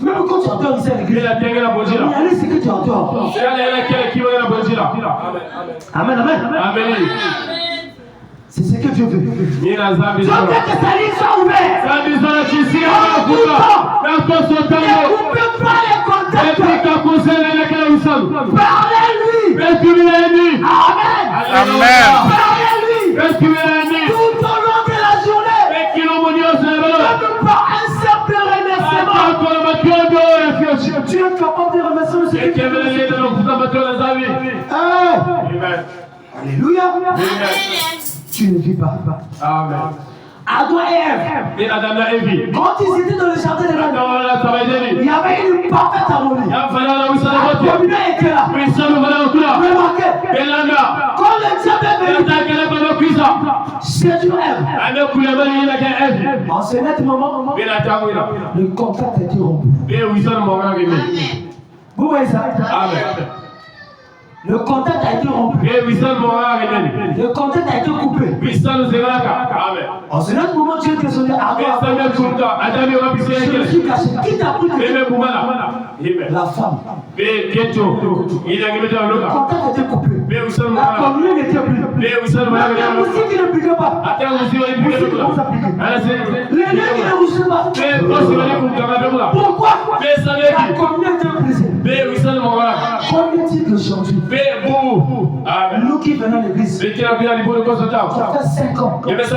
Même quand tu adores ici à l'église, réalise ce que tu adores. Amen, amen. C'est ce que Dieu veut. Dieu veut que sa ligne soit ouverte. Ne coupez pas les contacts. Parlez-lui. Amen. Parlez-lui. Tout au long de la journée. Même pas un simple remerciement. Tu es capable de remercier le Seigneur. Alléluia. Tu ne vis pas. Amen. Adam et Ève. Quand ils étaient dans le jardin de l'Éden, il y avait une parfaite harmonie. La communion était là. Remarquez. Quand le diable est venu, séduire Ève. En ce net moment, le contact a été rompu. Vous voyez ça? Amen. Le contact a été rompu. Le contact a été coupé. En ce moment, Dieu te sonne à toi. Je me suis caché. Qui t'a pris la femme. Le contact a été coupé. La communion n'était plus. La musique qui ne piquait pas. La musique commence à piquer. Les nez qui ne bougeaient pas. Pourquoi? La communion était brisée. Combien de aujourd'hui? Nous qui venons à l'église, ça fait 5 ans. Tu sais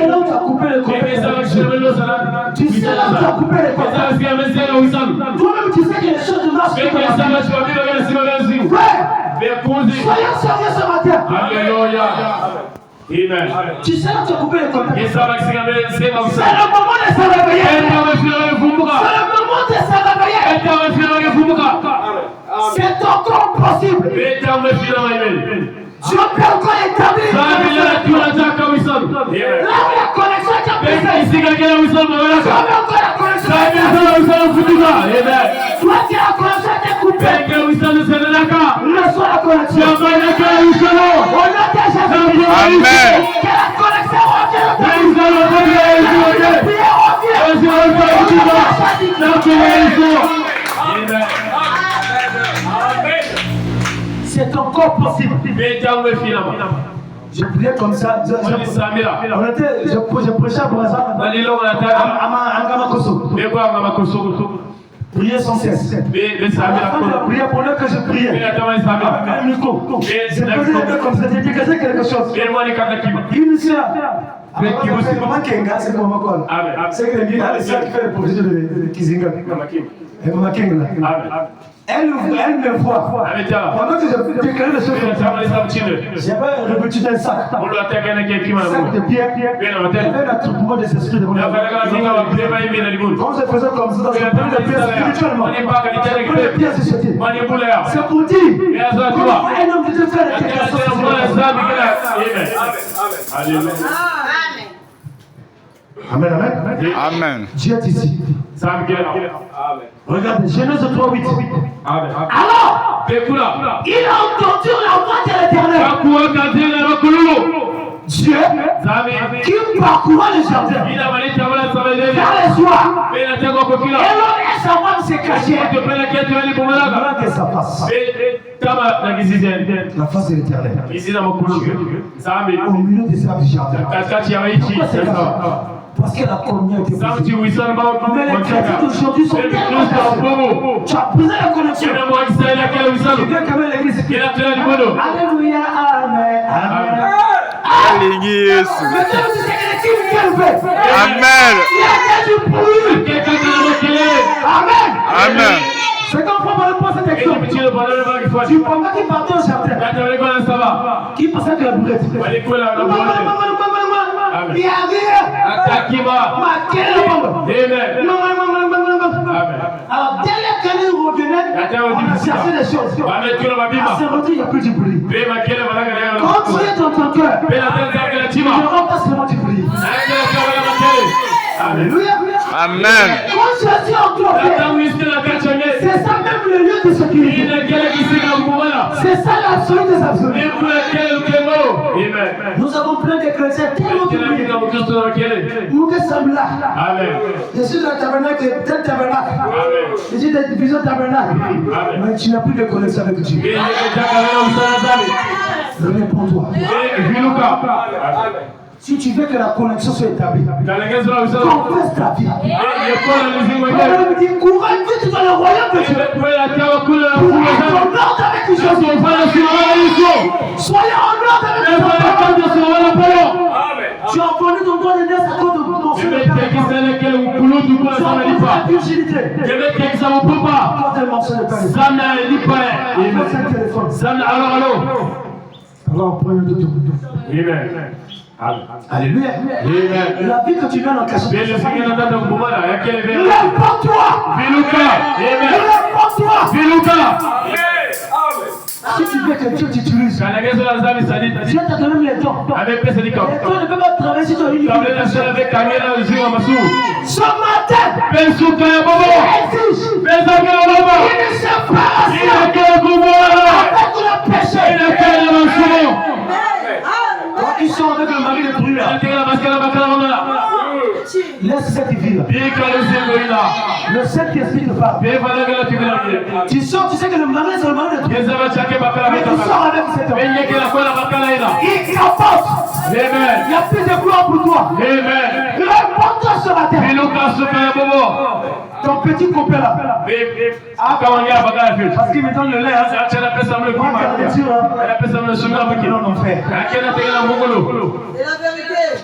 là où tu as coupé le contact. Tu sais là où tu as coupé le contact. Toi-même tu sais que les choses ne marchent pas. Soyons sérieux ce matin. Alléluia. Amen. Tu sais là où tu as coupé le contact. C'est le moment de se réveiller. C'est le moment de se réveiller. C'est encore possible. Dieu peut encore établir. Là où la connexion est brisée. Dieu peut encore la connexion. Toi qui la connexion est coupée. Reçois la connexion. Au nom de Jésus. Amen. Que la connexion revienne. C'est encore possible. Je priais comme ça. Je prêchais à Brazza. À Ngamakoso. Priez sans cesse. Priez pendant que je priais. Un micro. Je faisais un peu comme ça. J'ai dégagé quelque chose. Une sœur. Maman Kenga, c'est comment quoi? C'est que c'est qui fait le projet de Kizinga. Elle me voit. Pendant que je déclarais les choses comme ça, j'avais revêtu d'un sac. Sac de pierre. Il y avait un attroupement des esprits de mon âme. Quand je faisais comme ça, je prenais des pièces spirituellement. Je prenais des pièces de jeter. C'est pour dire, comment un homme de Dieu fait la déclaration. Amen, amen. Amen. Dieu est ici. Regardez, Genèse 3:8. Alors, il a entendu la voix de l'Éternel. Dieu qui parcourra le jardin vers les soirs. Et l'homme et sa femme se cachaient. Voilà que ça passe. La face de l'Éternel. Au milieu des arbres du jardin. Pourquoi c'est ça? Parce que la communion était brisée. Mais les chrétiens d'aujourd'hui sont tellement brisés. Tu as brisé la connexion. Tu viens quand même l'église. Alléluia, amen, amen. L'église. Maintenant, vous savez qui vient le fait. Amen. Il y a du bruit. Amen. Amen. C'est qu'on prend par le point cet exemple. Tu prends pas qui partait au jardin. Qui passait de la bourrette. Il y a rien. Alors, dès qu'elle revenait, on a cherché les choses. À ce retour, il n'y a plus de bruit. Quand tu es dans ton cœur, tu ne rends pas seulement du bruit. Alléluia. Amen. Quand Jésus en toi, c'est ça même le lieu de sécurité. C'est ça l'absolu des absolus. Nous avons plein de chrétiens tellement oubliés. Nous qui sommes là. Je suis dans le tabernacle, tel tabernacle. Je suis dans la division tabernacle. Mais tu n'as plus de connexion avec Dieu. Réponds-toi. Si tu veux que la connexion soit établie, confesse ta vie. On dit courage vite dans le royaume de Dieu. Pour être en ordre avec les choses. Soyez en ordre avec les choses. Tu as volé ton droit de naissance à cause de ton fils. Tu as volé la virginité. Quand elle mentionne le téléphone. Alors, prenez de tout. Alléluia. La vie que tu viens en cacher. Lève-toi. Si tu veux que Dieu t'utilise, Dieu t'a donné les dons. Les dons ne peuvent pas travailler si tu as une vie. Ce matin, ils sont avec le mari de brûle. Laisse cette vie là. Le Saint-Esprit te parle. Tu sors, tu sais que le mari c'est le mari de brûle. Mais tu sors avec cette homme. Il t'apporte. Il y a plus de gloire pour toi. Réponds-toi ce matin. Ton petit copain là. Parce qu'il me donne le lait.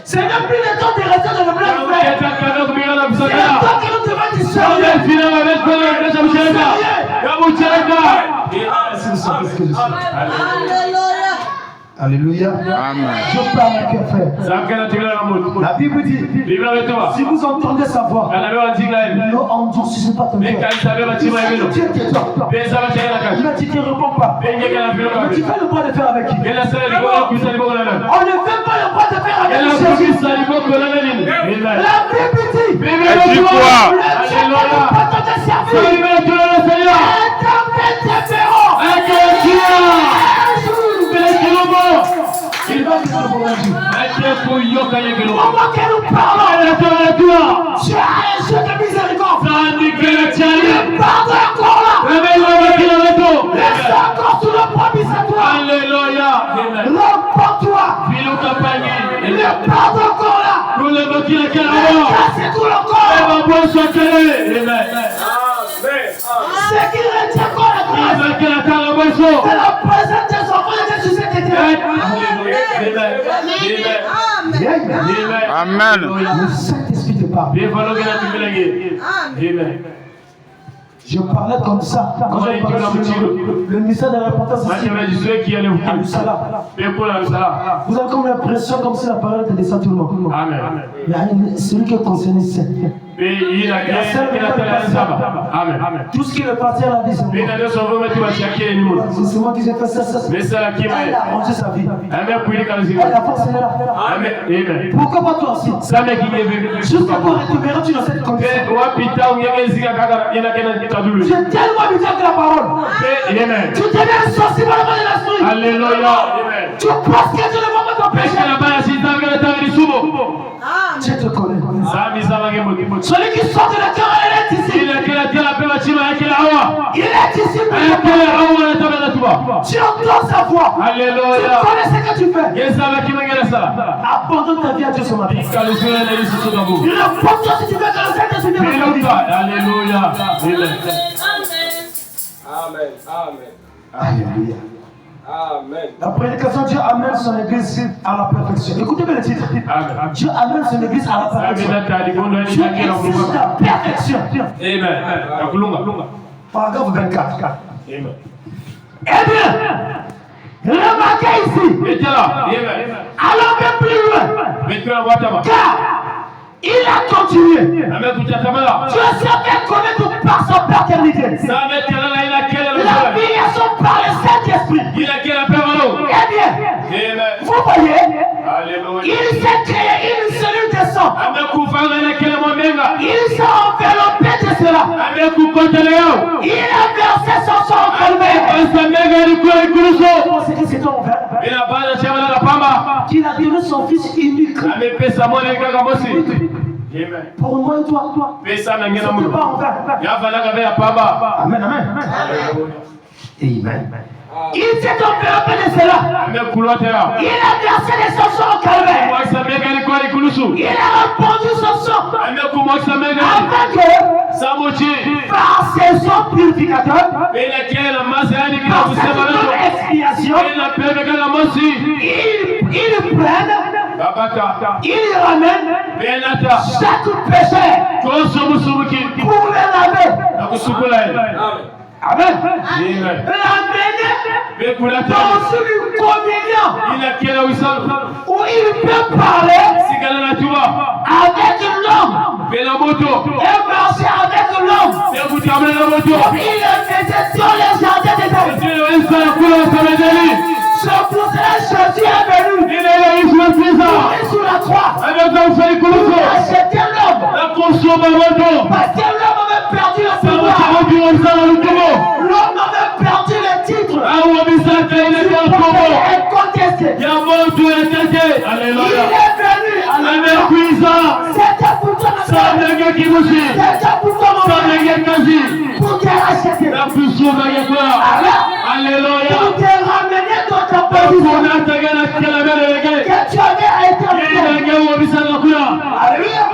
C'est même plus le temps de rester dans le blanc. C'est le temps que nous devons être sérieux. Alléluia. Amen. Je parle avec un frère. La Bible dit, si vous entendez sa voix, ne endurcissez pas ton cœur. Dieu qui est toi. Mais tu ne réponds pas. Mais tu fais le droit de faire avec qui? On ne fait pas le droit de faire avec Jésus. La Bible dit, Elle dit quoi? Il va dire le moment que nous parlons, tu as un jeu de miséricorde. Le pardon encore là. Laisse encore sous le promis à toi. Alléluia. Remporte-toi. Le pardon encore là. C'est tout le corps. Ce qui retient encore la grâce. C'est la présence des enfants de Jésus cette éternelle. Amen. Le Saint-Esprit te parle. Je parlais comme ça. Quand je parlais sur le mystère de la repentance ici. Vous avez comme l'impression comme si la parole était descendue tout le monde. Amen. Il y a celui qui est concerné, c'est. Tout ce qui est parti à la vie, c'est moi qui ai fait ça. Elle a arrangé sa vie. La force est là. Pourquoi pas toi aussi? Jusqu'à pour récupérer, tu dans cette condition. J'ai tellement habitué avec la parole. Tu deviens sensible à l'esprit. Alléluia. Tu penses que tu ne vas pas t'empêcher. Dieu te connaît. Celui qui sort de la terre, il est ici. Il est ici. Tu entends sa voix. Alléluia. Tu connais ce que tu fais. Abandonne ta vie à Dieu ce matin. Il repose toi si tu veux que le Saint-Esprit vienne dans ta vie. Alléluia. Alléluia. Amen. La prédication, Dieu amène son église à la perfection. Écoutez bien le titre. Dieu amène son église à la perfection. Dieu exige la perfection. Amen. Paragraphe 24. Eh bien, remarquez ici. Allons même plus loin. Car il a continué. Dieu savait connaître par son paternité. La filiation par le Saint-Esprit. Eh bien, vous voyez, il s'est créé une cellule de sang. Il s'est enveloppé de cela. Il a versé son sang au calvaire. C'est que c'est ton frère qu'il a donné son fils unique. Pour moi et toi. C'est pas en vain. Amen, amen. Amen. Il s'est enveloppé de cela. Il a versé les sang au calvaire. Il a répandu son sang. Afin que, par ses sang purificateurs, par cette expiation, il prenne, il ramène chaque péché pour le laver. Amen. L'amener dans une communion où il peut parler avec l'homme et marcher avec l'homme. Comme il le faisait sur les jardins d'Éden. C'est pour cela Jésus est venu mourir sur la croix pour acheter l'homme. Parce que l'homme avait perdu le pouvoir. L'homme avait perdu le titre. Il est incontesté. Il est venu. C'était pour toi. C'était pour toi. Pour te racheter. Alléluia. Pour te ramener dans ta position. Que tu avais été.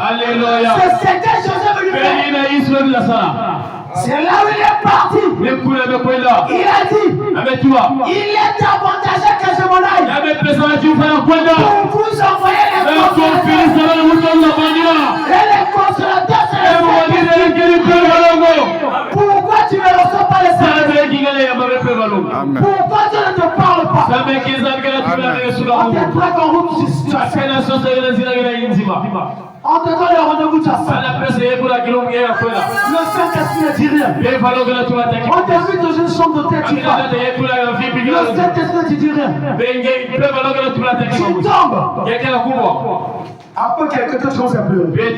Alléluia. C'est ce que Joseph veut lui faire. C'est là où il est parti. Il a dit, il est avantageux que je m'en aille pour vous envoyer les consolateurs. Et les consolateurs, c'est les pourquoi tu ne reçois pas les saints? Pourquoi tu ne te parles pas? On te traque en route sur situation. On te donne le rendez-vous de la le Saint-Esprit ne dit rien. On t'a vu dans une chambre d'hôtel, tu vas. Le Saint-Esprit ne dit rien. Tu tombes. Après quelques temps, tu commences à pleurer.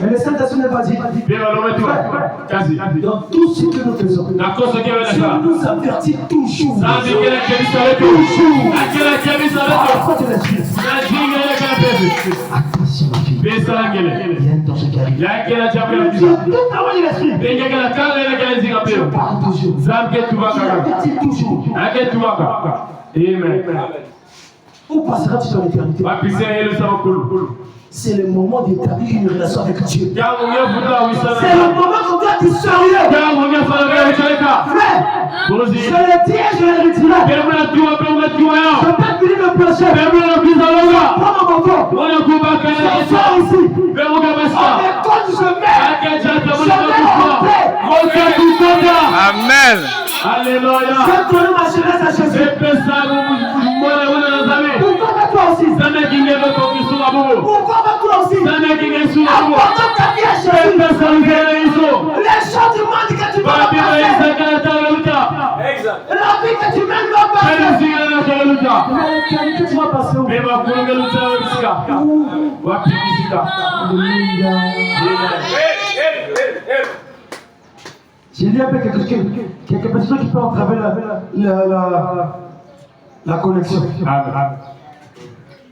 Mais le Saint-Esprit ne va dire. Dans tout ce que nous faisons, Dieu nous avertit toujours. Pourquoi tu l'as dit? Attention, ma fille. Il y a un danger qui arrive. Je parle toujours. Je avertis toujours. Amen. Où passeras-tu ton éternité? C'est le moment d'établir une relation avec Dieu. C'est le moment qu'on doit être sérieux. Frère, Je le dis et je le retirerai. Je ne peux pas finir le péché. Je prends mon manteau. Je sors ici. Quand je mets Amen. Alléluia. je donne ma jeunesse à Jésus. Pourquoi pas toi aussi? Pourquoi pas toi aussi? Apporte ta vie à Jésus. Les gens du monde que tu vas passer. La vie que tu mènes va passer. Que tu vas passer où? J'ai dit un peu quelques personnes qui peuvent entraver la connexion.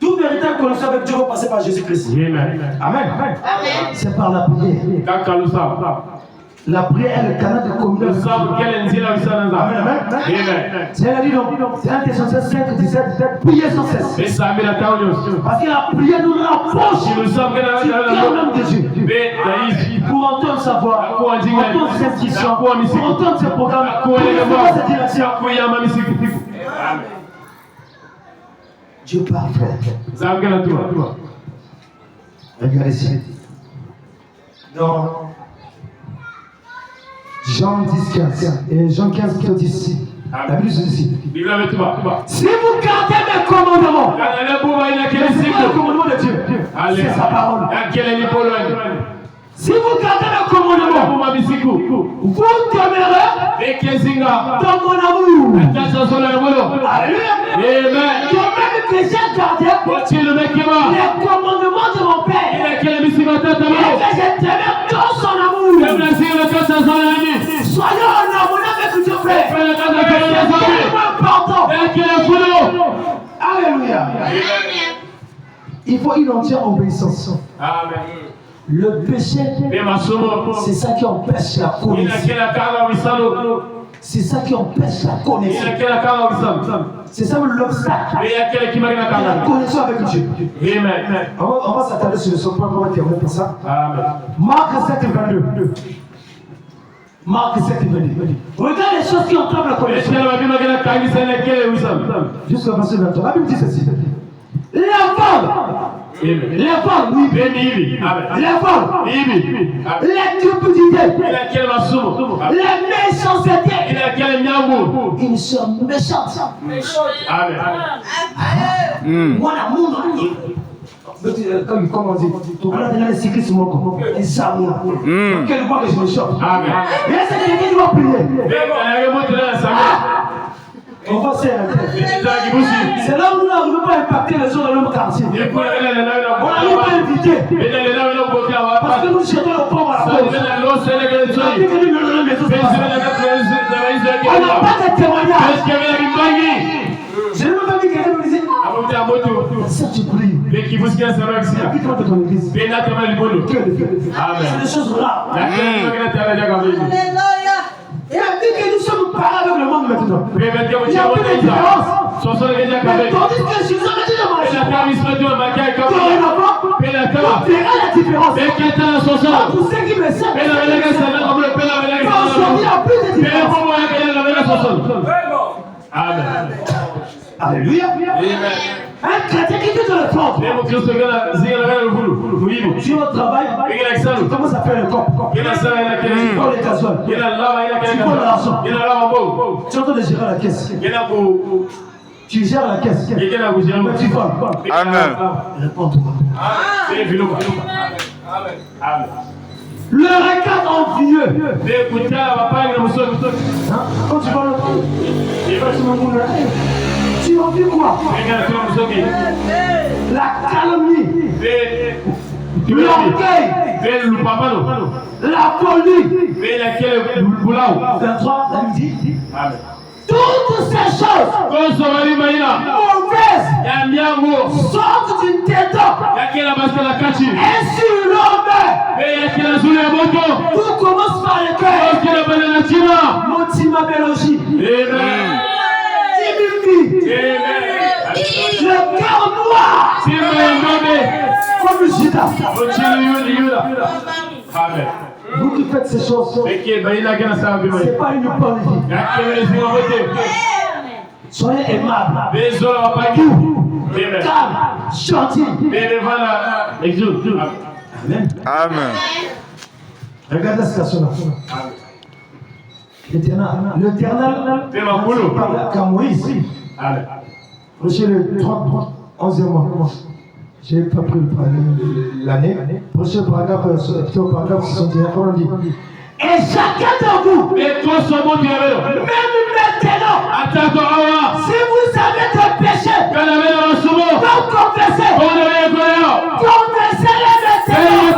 Toute véritable connexion avec Dieu va passer par Jésus-Christ. Amen. C'est par la prière. La prière est le canal de communion. Amen. C'est elle a dit donc, c'est 1 Thessaloniciens 5, 17, priez sans cesse. Parce que la prière nous rapproche du cœur même de Dieu. Pour entendre sa voix, pour entendre ses instructions, pour entendre ses programmes, pour recevoir ses directions. Dieu parfait. Regardez ici. Non. Jean 10, 15. Et Jean 15, 15 ici. La Bible dit ici. Si vous gardez mes commandements, le commandement de Dieu, c'est sa parole. Si vous gardez le commandement, vous demeurez dans mon amour. Alléluia. De même que j'ai gardé les commandements de mon Père. Et que j'ai demeuré dans son amour. Soyons en amour avec Dieu Père. C'est tellement important. Alléluia. Il faut une entière obéissance. Amen. Le péché, c'est ça qui empêche la connexion. C'est ça qui empêche la connexion. C'est ça l'obstacle. La connexion avec Dieu. On va s'attarder sur ce point pour terminer pour ça. Marc 7, 22. Marc 7, 22. Regarde les choses qui entravent la connexion. Jusqu'à verset 23. La Bible dit ceci. La femme, les turpidités, les méchancetés, ils sont méchants. Moi, l'amour, comme on dit, tu vas dans les cyclistes, les amours. Quel point que je me choque. Et c'est quelqu'un qui va prier. On va se c'est là où nous n'arrivons pas à impacter les autres dans notre quartier. On n'arrive pas à inviter. Parce que nous cherchons le pauvre à la cause. On n'a pas de témoignage. Je n'ai même pas vu quelqu'un me dire ça tu pries. Habite-moi de ton église. C'est des choses rares. Et a dit que nous sommes parlés avec le monde maintenant. Il y a plus de différence. Mais tandis que Jésus a dit de marcher. Dorénavant, on verra la différence. Entre ceux qui me servent et ceux qui me servent. Aujourd'hui, il n'y a plus de différence. Amen. Alléluia. Un chrétien qui vit dans le temple. Tu es au travail, tu commences à faire le corps. Dans les gasoils. Tu prends l'argent. Tu es en train de gérer la caisse. Tu gères la caisse. Mais tu voles. Amen. Réponds-toi. Le regard envieux. Quand tu vois l'autre, tu envies quoi? La calomnie, l'orgueil, la folie. 23, la midi. Toutes ces choses mauvaises sortent d'une tête et sur l'homme. Tout commence par le cœur. Motima Bélogie. Le cœur noir comme Judas. Vous qui faites ces choses, ce n'est pas une bonne vie. Soyez aimables, calme, gentil. Amen. Amen. Regarde la situation là. L'Éternel parle à Moïse. Prochain le 11e mois. Je n'ai pas pris l'année. Prochain paragraphe, plutôt paragraphe 61, on dit. Et chacun de vous, même maintenant, si vous avez des péchés, donc confessez. Confessez les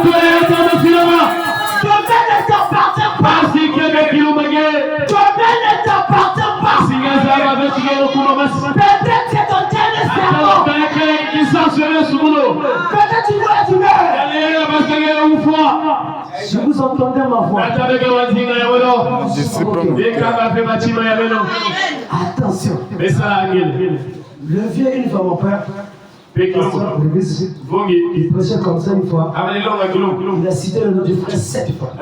domaine ne t'appartient pas. Domaine ne t'appartient pas. Peut-être c'est ton dernier serment. Peut-être tu dois être humain. Si vous entendez ma voix, attention. Le vieux, une fois mon père, il prêchait comme ça une fois. Il a cité le nom du frère 7 fois.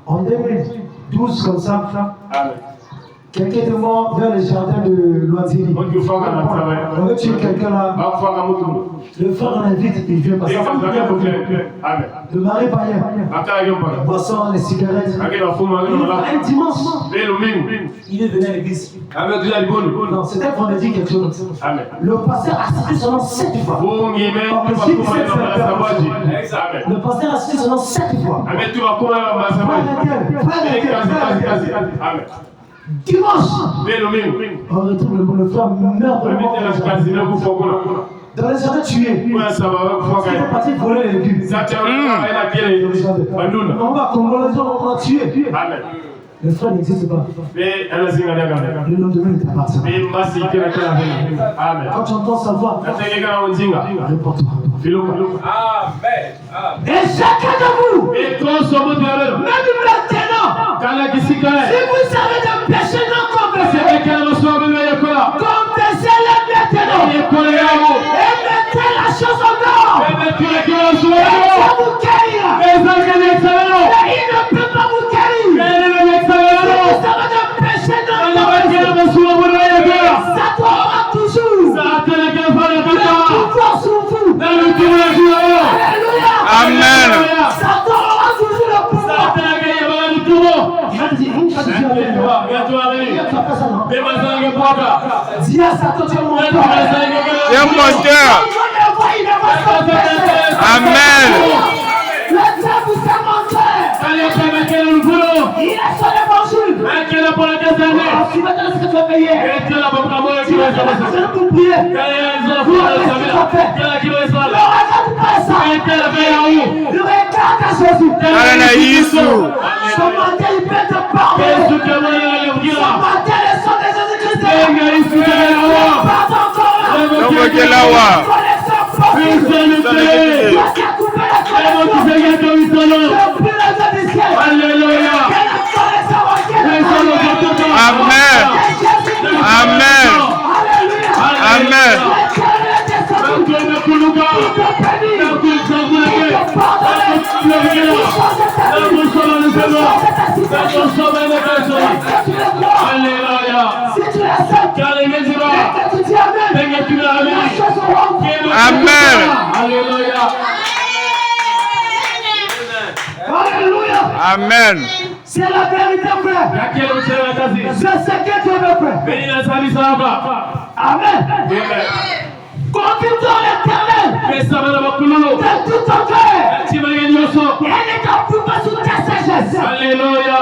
En 2012, comme ça, quelqu'un était mort vers le jardin de Loisiri. On veut tuer quelqu'un là. Le frère en invite, il vient passer. Le mari païen. Il boisson, les cigarettes. Un dimanche, il est venu à l'église. Non, c'était vendredi quelque chose. Le pasteur a cité son nom 7 fois. Le pasteur a cité son nom 7 fois. Dimanche, on retrouve le frère meurt dans les jardins tués. Il est parti voler les légumes. On va congolais, on va tuer. Le frère n'existe pas. Le lendemain, il t'appartient. Quand tu entends sa voix, réponds-toi. Et chacun de vous, même maintenant, si vous avez des péchés non confessés, confessez-les maintenant. Et mettez la chose en ordre. Et ça vous guérira. Et il ne peut pas vous guérir. Si vous avez des péchés non confessés, ça aura toujours le pouvoir sur vous. Alléluia. Amen. Satan aura toujours le pouvoir. Dis à Satan, tu es mon cœur. Tu es mon cœur. Amen. Le diable, c'est mon cœur. Il est sur l'évangile. Tu vas te laisser te payer. Tu vas te laisser te prier. Le regarde à Jésus. Ce matin, il peut te parler. Ce matin, le sang de Jésus-Christ. Pardon encore là. Amen. Amen. Amen. Amen. Amen. C'est la vérité, frère. C'est ce que Dieu veut faire. Amen. Confie-toi l'Éternel de tout ton cœur et ne t'appuie pas sur ta sagesse. Alléluia.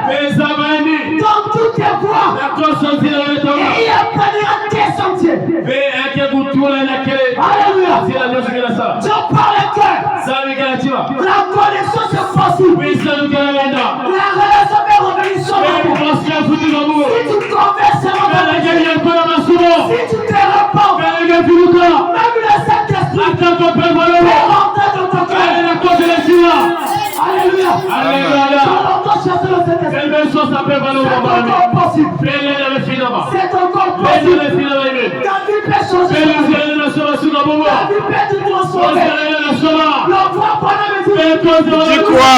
Reconnais-le dans toutes tes voies et il apprendra tes sentiers. Alléluia. Dieu par le cœur. La connaissance est possible. La relation est revenue sur la vie. Si tu confesses, c'est revenue. Si tu te répands, même le Saint-Esprit peut rentrer dans ton cœur. Alléluia. Dans l'entend chasser le Saint-Esprit. C'est encore possible. Ta vie peut changer. Ta vie peux te transformer. Dis quoi?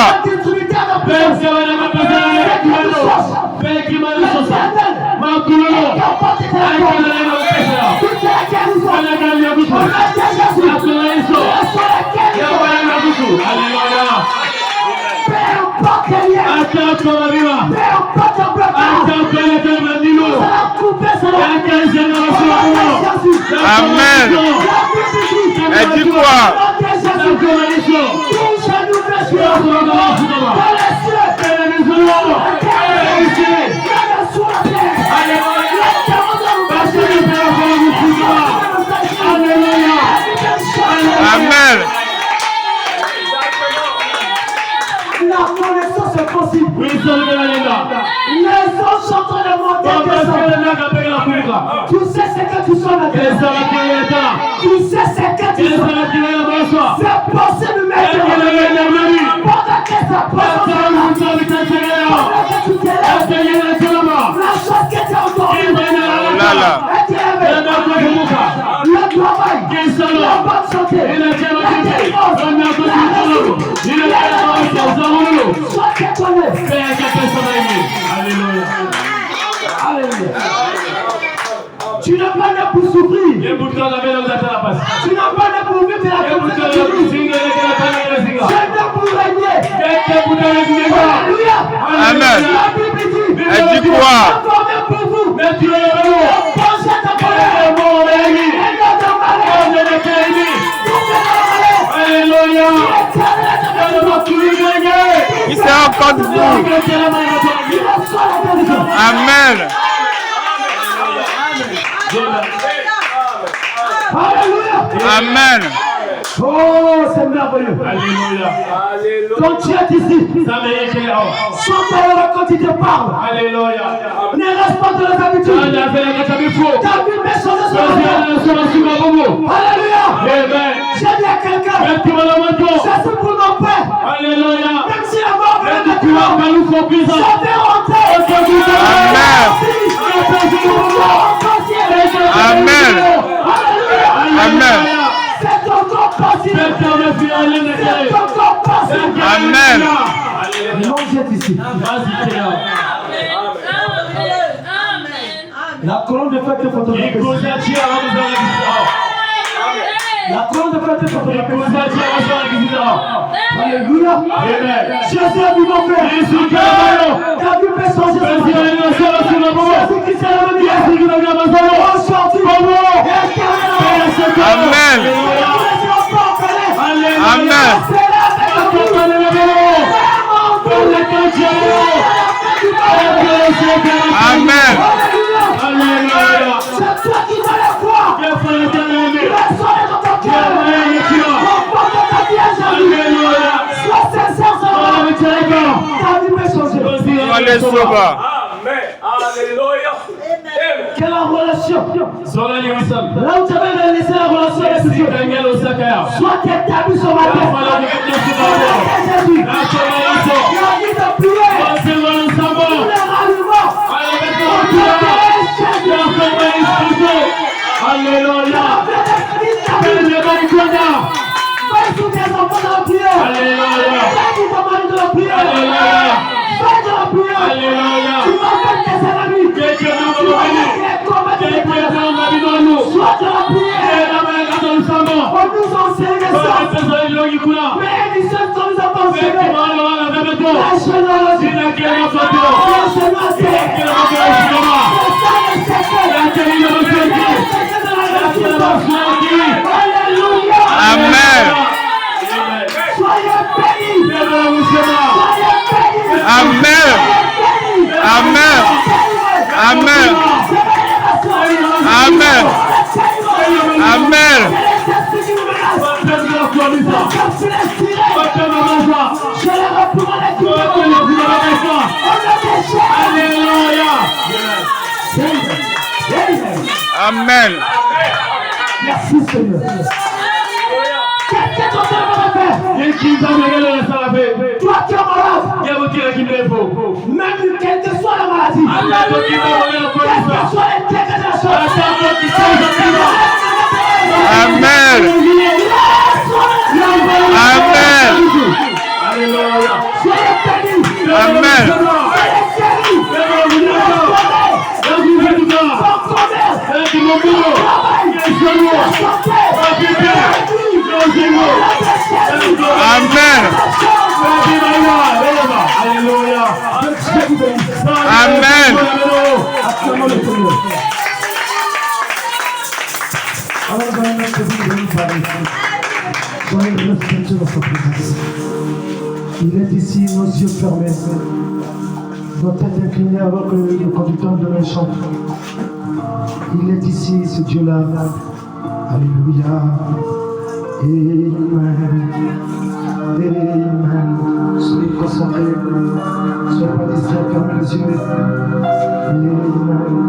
Amen. Et dis quoi? Amen. La connaissance est possible. Les autres sont en train de monter. Tu sais ce que tu sois maintenant. Tu sais ce que tu sois. C'est possible maintenant. Pendant que ça passe, pendant que tu te lèves, la chose que tu as entendue, le travail, la bonne santé, la délivrance, sois déconné. Alléluia. Tu n'as pas là pour souffrir. Tu n'as pas là pour vivre la communauté. Tu n'as pour régner. Alléluia. Amen. Et dis quoi? Il s'est encore debout. Amen. Amen. Oh, c'est merveilleux. Alléluia. Quand tu es ici, chante quand il te parle. Alléluia. Ne reste pas dans les habitudes. Ta vie peut changer sur la Alléluia. J'ai dit à quelqu'un, c'est pour mon père. Alléluia. Même si la mort venait de toi, je vais rentrer. Amen. Amen. C'est encore possible. C'est encore possible. Amen. Non, j'ai ici. La colonne de fête est photographiée. La colonne de fête est photographiée. Alléluia. Jésus a vu mon père. Ta vie peut changer. Amen. Amen. Amen. C'est toi qui vas la voir. Tu vas soigner dans ton cœur. Remporte ta vie à jamais. Sois sincère, ta vie peut changer. Allez, Soba. Alléluia. Quelle relation? Là où tu avais laissé la relation avec Dieu, sois établi sur ma tête. Jésus, la vie de prier, tous les ralluements, Alléluia. fais tous tes enfants dans la prière. Alléluia. Fais tous tes maris dans la prière. Alléluia. Fais de la prière. Alléluia. Tu vas faire tes ennemis. Tu vas faire tes combattre. Sois de la prière. On nous enseigne ça. Mais les seuls sont nous avons enseigné. Lâche-nous la vie. Lâche-nous la terre. Amen. Soyez bénis. Amen. Amen. Amen. Amen. Amen. Amen. Merci Seigneur. Qu'est-ce que tu as fait? Toi qui es malade, même quelle que soit la maladie, quelle que soit les dégradations, Amen. Amen. Amen. Il est ici, nos yeux fermés, nos têtes inclinées avant que le conducteur de la chante. Il est ici, ce Dieu-là. Alléluia. Amen. Amen. Soyez concentrés. Soyez pas distraits, fermez les yeux. Amen.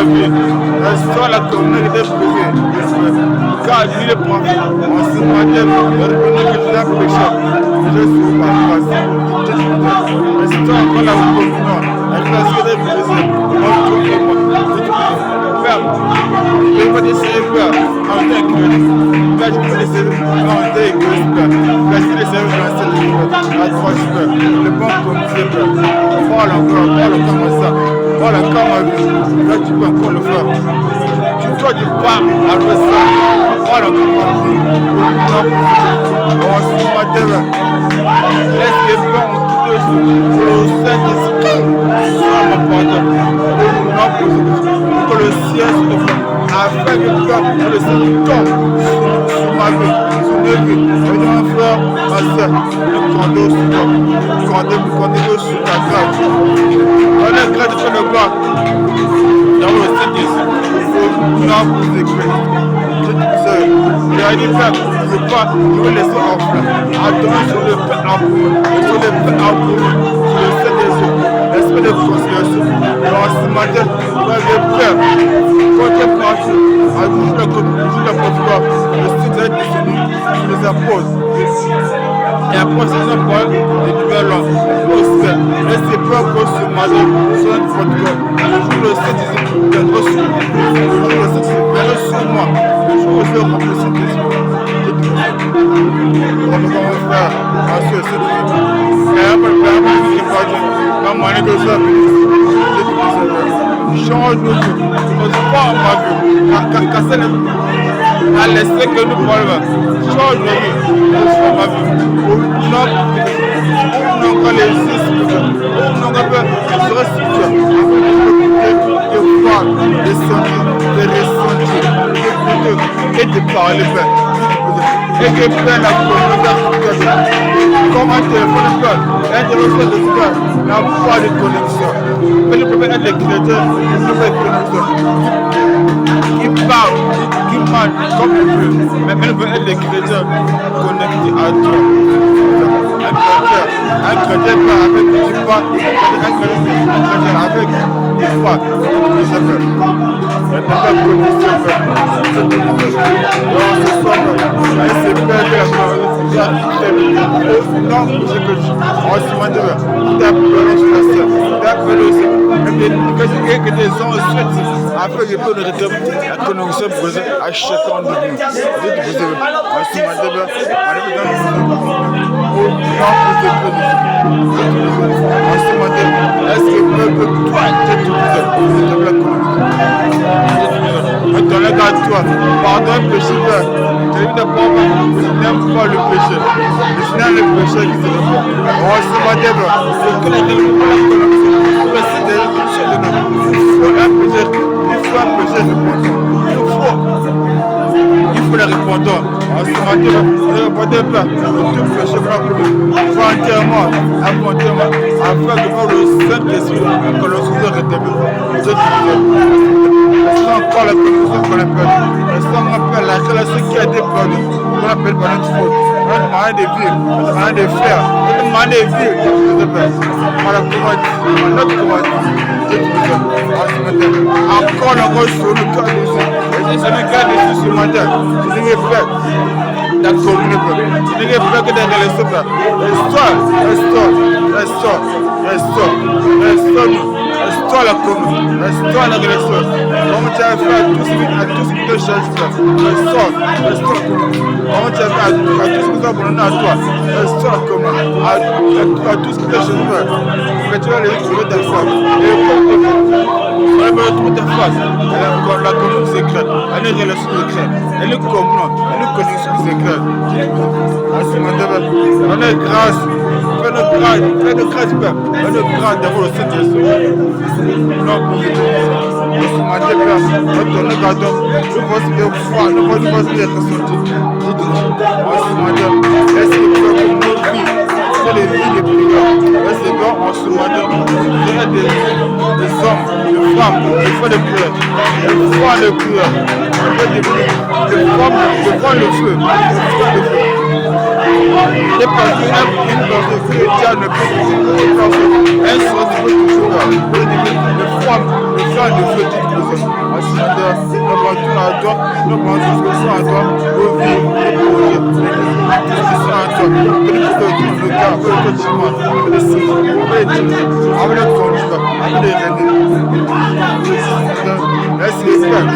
Restaure la communauté brisée. Garde les prophètes. En ce matin, reconnais que tu as péché. Je suis pas passé. Restaure encore la communion. La communauté brisée. Père, je veux des Père, en tant que Père, je veux des en tant que Père, Le bon comité, parle encore comme ça. Voilà, comme ma vie. Là, tu peux encore le faire. Toi, tu pars à l'ouest. Voilà, comme ma vie. Laisse les bons qui te jouent au Saint-Esprit. Que le ciel se fasse. Afin que le Seigneur tombe sur ma vie, sur mes vies. Et mon frère, ma soeur, le condé sur toi. Condé sur ta grâce. On est grâce de le gloire. Dans le Saint-Esprit, il faut vous écrire. Il a dit, Père, je ne veux pas nous laisser orphelins. Attends sur le pain en bourre, sur le pain en bourre, sur le Saint-Esprit, l'esprit de conciliation. Et en ce matin, moi j'ai peur. Quand tu es parti, à jour le pouvoir, le site est descendu, je les impose. Et après, c'est un point de nouvelles langues. Et c'est pas encore sur ma vie, sur un protocole. Le jour le Saint-Esprit viendra sur moi. Le jour le Saint-Esprit viendra sur moi. Le jour où je vais remplir le Saint-Esprit. Comme mon frère, ma soeur, c'est tout. Et après, le Père, je ne sais pas Dieu. Maman, on est que ça, change nos vies. On ne pas en ma vie. Casser les vies. À laisser que nous parlons. Change nos vies. On ma vie. On n'a pas les esprits. On n'a pas les restrictions. De voir, de sentir, de ressentir, d'écouter et de parler. Et que plein la communauté. Comme un téléphone plein, un téléphone de cœur n'a pas de connexion. Mais le problème est des chrétiens, ils n'ont pas de connexion. Ils parlent, ils mangent comme ils veulent. Mais ils veulent être des chrétiens connectés à Dieu. Un chrétien pas avec du pas, un chrétien avec du pas. Ils s'appellent. Il n'y a pas de connexion. Donc ce soir, c'est peur de la parole. Non, c'est que je que des gens souhaitent après que nous rétablir la connexion brisée à chacun de nous. Dans le cas de toi, pardon un péché, tu n'aimes pas le péché. Je n'aime le péché qui se répond. Oh, c'est ma débra. C'est que les développements de la connexion. Le péché de nous. Un péché, il faut un péché répondant. Il faut le répondant. Oh, c'est ma débra. Ne répondez pas. Tout péché va pour entièrement, afin de voir le Saint-Esprit que l'on se rétablit. Restons encore la connexion qu'on appelle. Restons encore la relation qui a été perdue. On appelle par notre faute. Notre moyen de vivre, notre moyen de faire, notre moyen de vivre, voilà comment notre encore la rose sur le cœur de Dieu. Et je me garde ici ce matin. Je ne vais pas la communauté. Je ne vais pas que des relations. Restaure la commune, restaure la relation. Comment tu as fait à tout ce qui te cherche, restaure la commune. Comment tu as fait à tout ce qui t'a abandonné à toi, restaure la commune. À tout ce qui te cherche, mais tu vas les trouver ta face. Et on va trouver ta face. La commune secrète, elle est relation secrète, elle est commune, elle est connexion secrète. On est grâce. Fais de grâce, Père. Fais de grâce d'avoir le Saint-Esprit. Non, pour ce matin, Père, notre gâteau, nous voici des foi, nous voici des ressentis. Ce matin, est-ce que Père, pour nos vies, c'est les vies des prières. Est-ce que Père, en ce matin, il y a des hommes, des femmes, des fois de prière, des fois de prière, des femmes, des fois le feu, des feu. Des personnes, une personne chrétienne ne peut pas un soir de feu toujours là. Les femmes de feu disent à ce matin, nous pensons à toi, nous pensons à toi, nos vies, nos projets, nous pensons à toi, que nous pouvons le cœur, que le quotidien, que le ciel, avec le conjugal, avec les reines. Laisse les faire,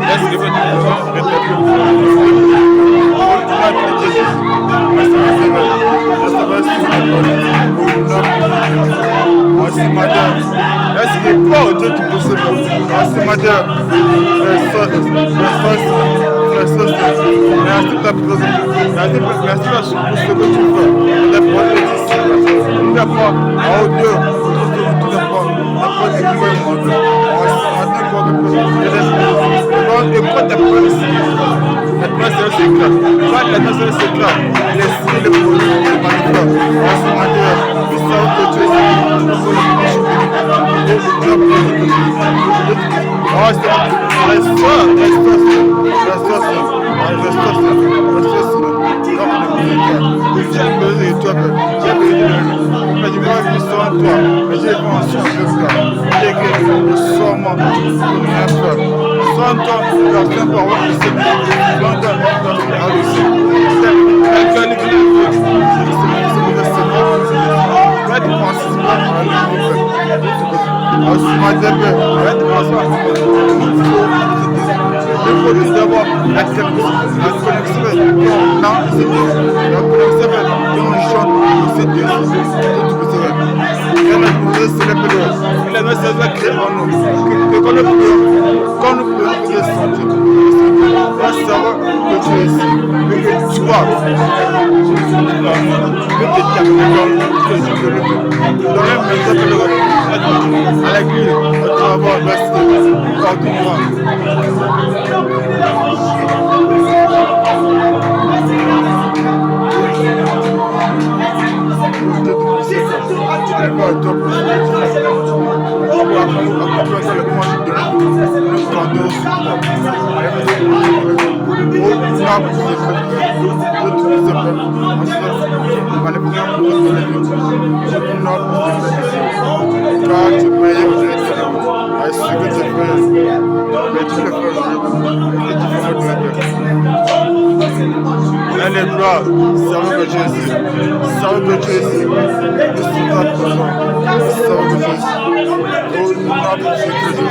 laisse les faire, matin, est-ce qu'il croit au Dieu tout-possible? En ce matin, merci ta présence, merci pour ce que tu fais, les prophètes ici, nous n'avons pas en Dieu, tout d'abord, la porte du monde, en ce matin, pour que nous écoute la presse, la presse est secrète, pas la presse est secrète, les signes, les produits, les manifestes, en ce matin, nous savons que tu es ici, nous sommes les d'abord la connexion quand nous pouvons nous sentir, savoir que tu es ici, que tu vois, dans la maison à l'église, au travail, partout. Elle est gloire, savons que Jésus, savons que Jésus, nous sommes là pour toi, savons que Jésus, nous n'avons pas Jésus,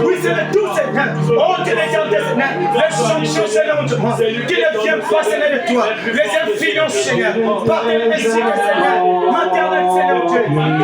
oui, c'est le tout Seigneur. Oh, que les gens des Seigneur, les sanctions Seigneur, qui ne viennent pas Seigneur de toi, les influences Seigneur, par les Seigneur, maternel Seigneur Dieu.